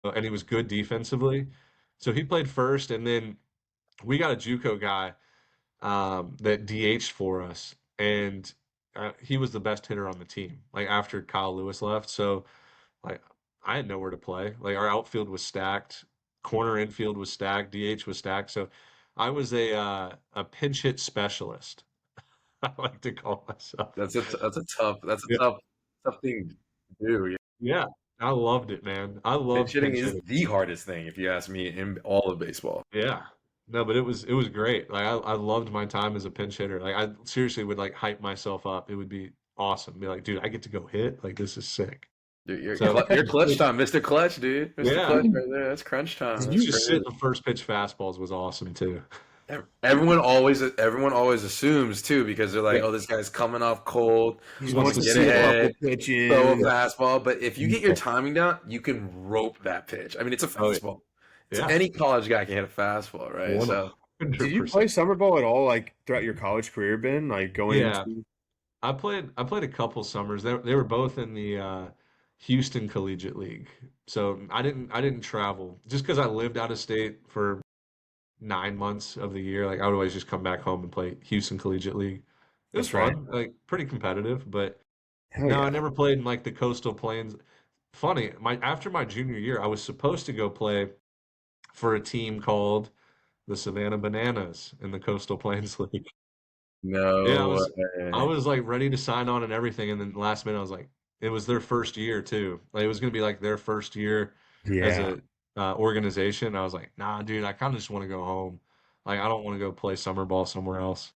and he was good defensively. So he played first, and then we got a JUCO guy that DH'd for us, and he was the best hitter on the team. Like after Kyle Lewis left, so like I had nowhere to play. Like our outfield was stacked, corner infield was stacked, DH was stacked. So I was a pinch hit specialist. I like to call myself. That's a Yeah, tough thing to do. Yeah. yeah, I loved it, man. I Pinch love hitting pinch is hitting. the hardest thing, if you ask me, in all of baseball. Yeah. No, but it was great. Like I loved my time as a pinch hitter. Like I seriously would like hype myself up. It would be awesome. Be like, dude, I get to go hit. Like this is sick. Dude, So you're clutch time, Mr. Clutch, dude. Mr. yeah, Clutch right there. That's crunch time. That's just crazy. sitting the first pitch fastballs was awesome too. Everyone always assumes too because they're like, yeah, oh, this guy's coming off cold. he He Wants wants wants to to to get see a couple ahead, throw a pitches. fastball. But if you get your timing down, you can rope that pitch. I mean, it's a Oh yeah, fastball. It's yeah, any college guy can hit a fastball, right? one So Did hundred you play percent. summer ball at all, like throughout your college career, Ben? Like going Yeah, into I played a couple summers. They were both in the Houston Collegiate League. So I didn't travel just because I lived out of state for 9 months of the year. Like I would always just come back home and play Houston Collegiate League. It was that's right. fun, like pretty competitive, but Hell no, I yeah. never played in like the coastal plains. Funny, my after my junior year, I was supposed to go play for a team called the Savannah Bananas in the Coastal Plains League. Yeah, I no was I way. was like ready to sign on and everything, and then last minute I was like, it was their first year too. Like it was gonna be like their first year as Yeah. a organization. I was like, nah, dude, I kind of just want to go home. Like I don't want to go play summer ball somewhere else.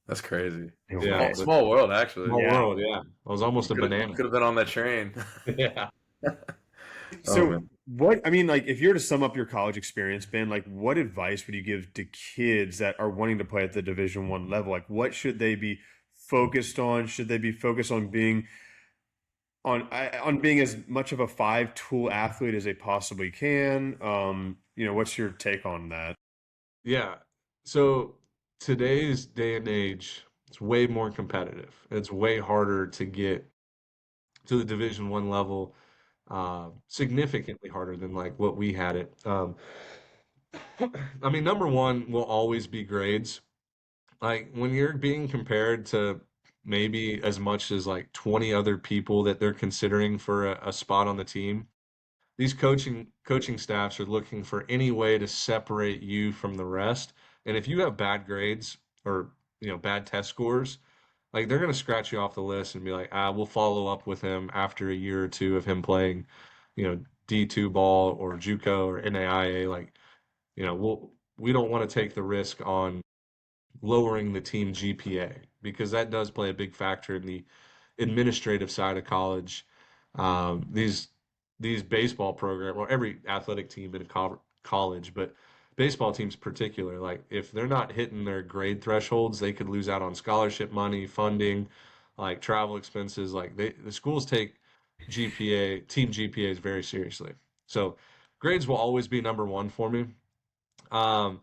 That's crazy. No Yeah, Small way. but small world, actually. small Yeah. world. Yeah, I was almost a You banana. could have been on that train. Yeah. Oh So man. what I mean, like if you were to sum up your college experience, Ben, like what advice would you give to kids that are wanting to play at the Division 1 level? Like what should they be focused on? Should they be focused on being as much of a five-tool athlete as they possibly can? What's your take on that? Yeah. So today's day and age, it's way more competitive. It's way harder to get to the Division 1 level, significantly harder than like what we had it. I mean, number one will always be grades. Like when you're being compared to maybe as much as like 20 other people that they're considering for a spot on the team, these coaching staffs are looking for any way to separate you from the rest. And if you have bad grades or bad test scores, like they're gonna scratch you off the list and be like, we'll follow up with him after a year or two of him playing, D2 ball or JUCO or NAIA. Like, we don't want to take the risk on lowering the team GPA because that does play a big factor in the administrative side of college. These baseball program, well, every athletic team in college, but baseball teams particular, like if they're not hitting their grade thresholds, they could lose out on scholarship money, funding, like travel expenses. Like the schools take GPA, team GPAs very seriously. So grades will always be number one for me. Um,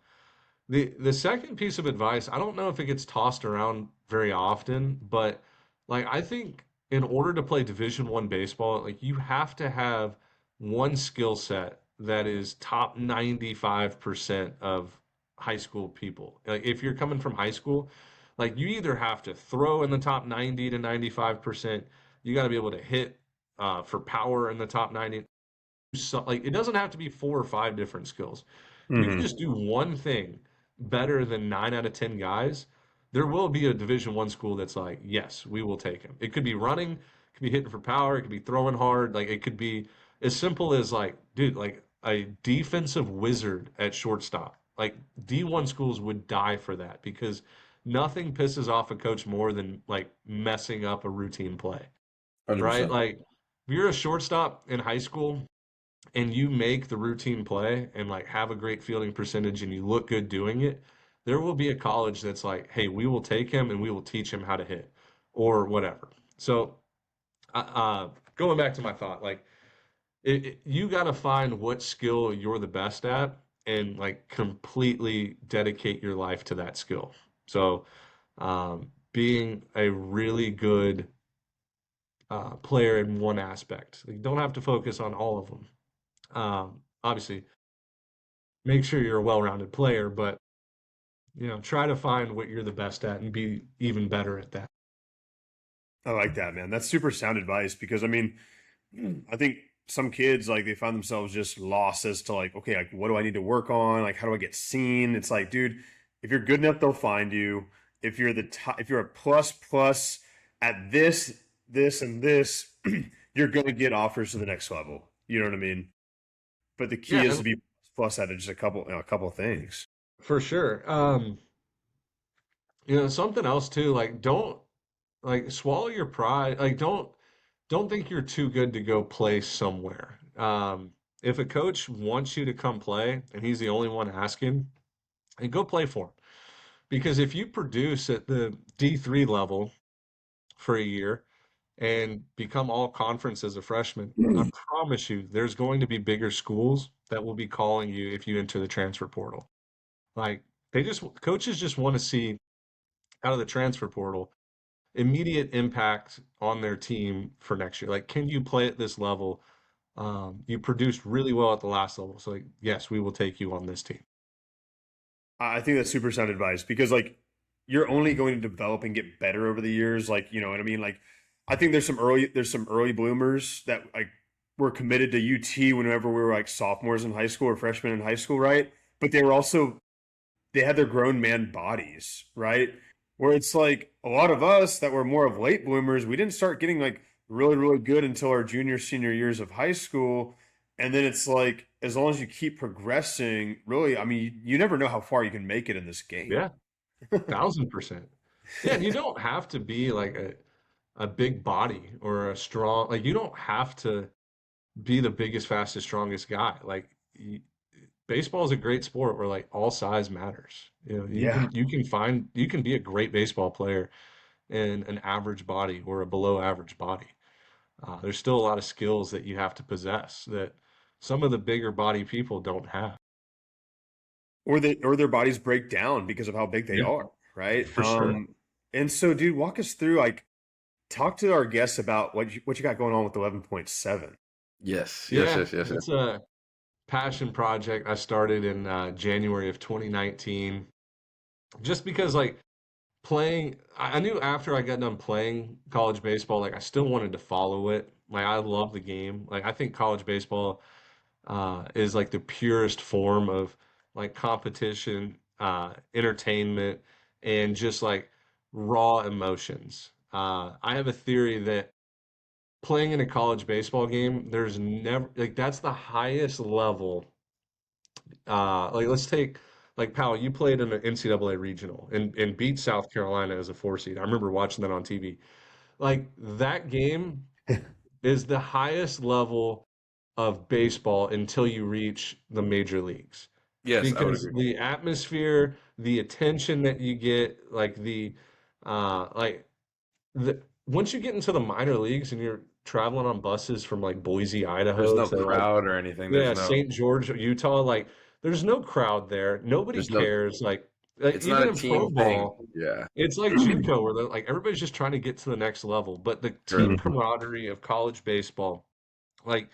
the second piece of advice, I don't know if it gets tossed around very often, but like I think in order to play Division One baseball, like you have to have one skill set that is top 95% of high school people. Like if you're coming from high school, like you either have to throw in the top 90 to 95%, you got to be able to hit for power in the top 90. So, like it doesn't have to be four or five different skills. If you can Hmm. just do one thing better than 9 out of 10 guys, there will be a Division One school that's like, yes, we will take him. It could be running, it could be hitting for power, it could be throwing hard, like it could be as simple as like, dude, like a defensive wizard at shortstop. Like D1 schools would die for that because nothing pisses off a coach more than like messing up a routine play, right? 100%. Like if you're a shortstop in high school and you make the routine play and like have a great fielding percentage and you look good doing it, there will be a college that's like, hey, we will take him and we will teach him how to hit or whatever. So, going back to my thought, like you got to find what skill you're the best at and like completely dedicate your life to that skill. So, being a really good player in one aspect, you don't have to focus on all of them. Obviously, make sure you're a well-rounded player, but try to find what you're the best at and be even better at that. I like that, man. That's super sound advice because I mean, I think some kids like they find themselves just lost as to like, okay, like what do I need to work on? Like how do I get seen? It's like, dude, if you're good enough, they'll find you. If you're the top, if you're a plus at this, and this, you're gonna get offers to the next level. You know what I mean? But the key Yeah, is to and be plus at just a couple of things. for sure. Something else too, like don't like swallow your pride. Like don't think you're too good to go play somewhere. If a coach wants you to come play and he's the only one asking, and go play for him. Because if you produce at the D3 level for a year and become all conference as a freshman, I promise you there's going to be bigger schools that will be calling you if you enter the transfer portal. Like coaches just want to see out of the transfer portal immediate impact on their team for next year. Like, can you play at this level? You produced really well at the last level. So, like, yes, we will take you on this team. I think that's super sound advice because like you're only going to develop and get better over the years. Like, you know what I mean? Like I think there's some early bloomers that like were committed to UT whenever we were like sophomores in high school or freshmen in high school, right? But they were also they had their grown man bodies, right? Where it's like a lot of us that were more of late bloomers, we didn't start getting like really good until our junior, senior years of high school. And then it's like, as long as you keep progressing, really, I mean, you never know how far you can make it in this game. Yeah, 1000%. Yeah, and you don't have to be like a big body or a strong, like, you don't have to be the biggest, fastest, strongest guy. Like, baseball is a great sport where like all size matters. Yeah. You can be a great baseball player in an average body or a below average body. There's still a lot of skills that you have to possess that some of the bigger body people don't have. Or their bodies break down because of how big they Yeah, are, right? for sure. And so, dude, walk us through like talk to our guests about what you got going on with 11.7. Yes, yes, Yeah, yes, yes, yes. it's a passion project I started in January of 2019. Just because like playing, I knew after I got done playing college baseball, like I still wanted to follow it. Like I love the game. Like I think college baseball is like the purest form of like competition, entertainment, and just like raw emotions. I have a theory that playing in a college baseball game, there's never like that's the highest level. Like like Powell, you played in an NCAA regional and beat South Carolina as a 4 seed. I remember watching that on TV. Like that game is the highest level of baseball until you reach the major leagues. Yes, I would Because agree. the atmosphere, the attention that you get, like the once you get into the minor leagues and you're traveling on buses from like Boise, There's Idaho no to like crowd or anything. yeah, St. George, Utah, like there's no crowd there. Nobody There's no, cares. Like it's not even a in pro team thing. ball, Yeah, it's like JUCO where like everybody's just trying to get to the next level. But the team true. camaraderie of college baseball, like,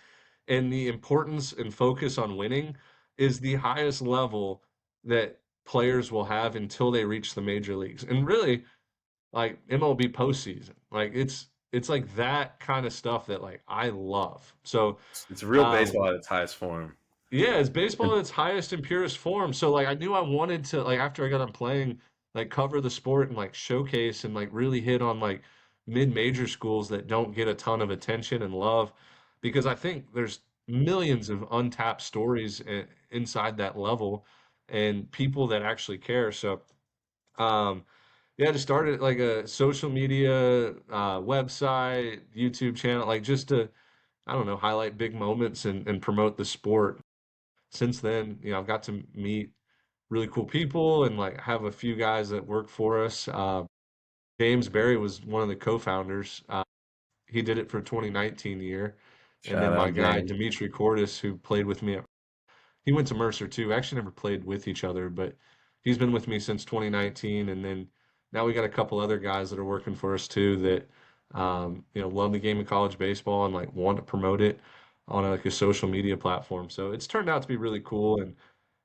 and the importance and focus on winning is the highest level that players will have until they reach the major leagues. And really, like MLB postseason, like it's like that kind of stuff that like I love. So, It's real um, baseball at its highest form. yeah, it's baseball in its highest and purest form. So like I knew I wanted to like after I got done playing, like cover the sport and like showcase and like really hit on like mid-major schools that don't get a ton of attention and love because I think there's millions of untapped stories inside that level and people that actually care. So yeah, I just started like a social media website, YouTube channel, like just to I don't know, highlight big moments and promote the sport. Since then, I've got to meet really cool people and like have a few guys that work for us. James Berry was one of the co-founders. He did it for 2019 year, and Shout then my out, guy James. Dimitri Cordis, who played with me, he went to Mercer too. We actually never played with each other, but he's been with me since 2019, and then now we got a couple other guys that are working for us too that love the game of college baseball and like want to promote it on like a social media platform. So it's turned out to be really cool and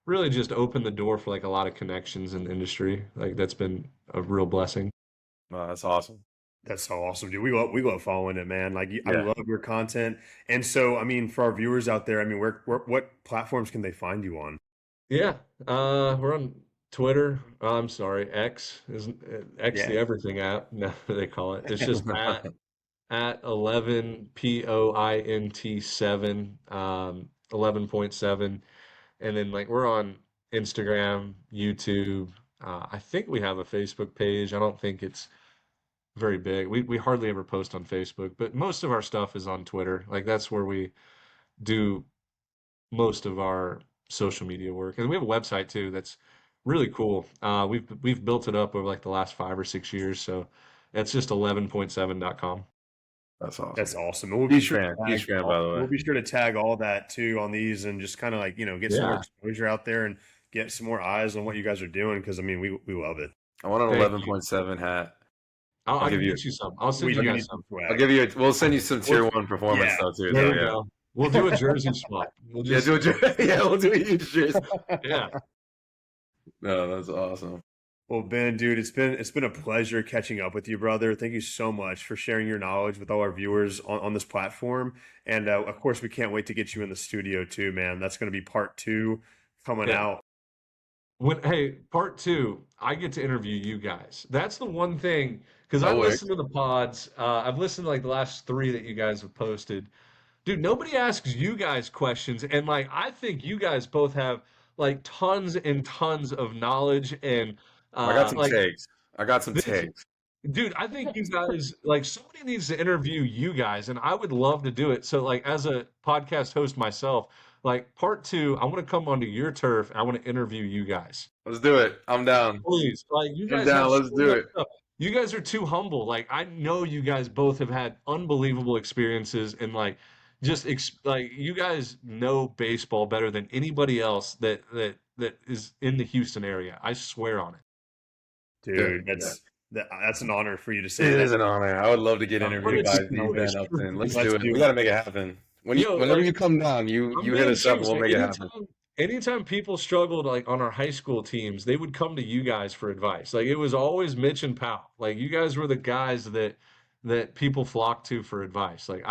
really just opened the door for like a lot of connections in the industry. Like that's been a real blessing. Wow, that's awesome. That's so awesome, dude. We love following it, man. Like I Yeah. love your content. And so, I mean, for our viewers out there, I mean, where what platforms can they find you on? Yeah, we're on Twitter. I'm sorry, X is X Yeah. the everything app. No, they call it. It's just at 11 POINT 7 11.7, and then like we're on Instagram, YouTube. I think we have a Facebook page. I don't think it's very big. We hardly ever post on Facebook, but most of our stuff is on Twitter. Like that's where we do most of our social media work. And we have a website too that's really cool. We've built it up over like the last 5 or 6 years. So it's just 11.7.com. That's awesome. That's awesome. And we'll be Huge sure to fan. Huge tag fan, by the way. we'll be sure to tag all that too on these and just kind of like, get some more Yeah. exposure out there and get some more eyes on what you guys are doing because I mean we love it. I want an Thank you. 11.7 hat. I give can you- get you some. I'll send We you do guys need some. some swag. I'll give you. We'll send you some tier one performance Yeah. stuff too. There So, you yeah. go. We'll do a jersey swap. We'll Yeah, just, yeah, we'll do a huge jersey. yeah. No, that's awesome. Well, Ben, dude, it's been a pleasure catching up with you, brother. Thank you so much for sharing your knowledge with all our viewers on this platform. And of course, we can't wait to get you in the studio too, man. That's going to be part 2 coming Yeah. out. Hey, part 2, I get to interview you guys. That's the one thing because I Oh, wait. listen to the pods. I've listened to like the last 3 that you guys have posted. Dude, nobody asks you guys questions, and like I think you guys both have like tons and tons of knowledge and I got some like takes. I got some this, takes. dude, I think you guys like somebody needs to interview you guys, and I would love to do it. So like as a podcast host myself, like part 2, I want to come onto your turf and I want to interview you guys. Let's do it. I'm down. Please, like you I'm guys down. have Let's so do much it. stuff. You guys are too humble. Like I know you guys both have had unbelievable experiences and like just like you guys know baseball better than anybody else that is in the Houston area. I swear on it. Dude, Yeah. that's an honor for you to say It that. is an honor. I would love to get I'm interviewed gonna by just the know Ben this. Upton. Let's Let's do it. do We it. got to make it happen. Whenever you come down, you I'm hit being us up and serious. we'll Like, make it happen. anytime people struggled like on our high school teams, they would come to you guys for advice. Like it was always Mitch and Powell. Like you guys were the guys that people flocked to for advice. Like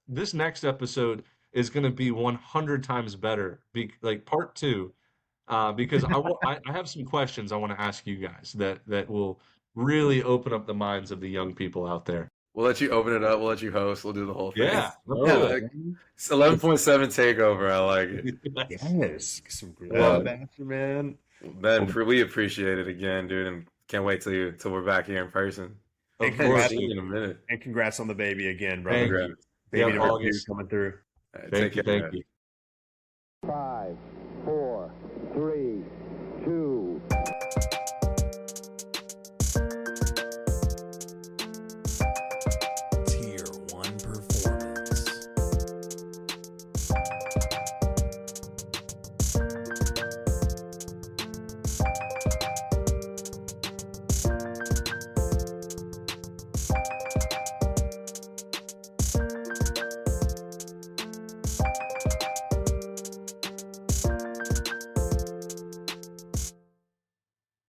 this next episode is going to be 100 times better. Like part 2, because I have some questions I want to ask you guys that will really open up the minds of the young people out there. We'll let you open it up. We'll let you host. We'll do the whole thing. Yeah, let's Yeah, do like, it's 11.7 takeover. I like it. Yes, some Love grub it. after, man. Ben, we appreciate it again, dude, and can't wait till we're back here in person. And Of Haven't course. seen you in a minute. And congrats on the baby again, brother. Thank Congrats. you. Baby Yeah, number 2 August. coming through. All right, Thank take you. care, Thank man. you. 5,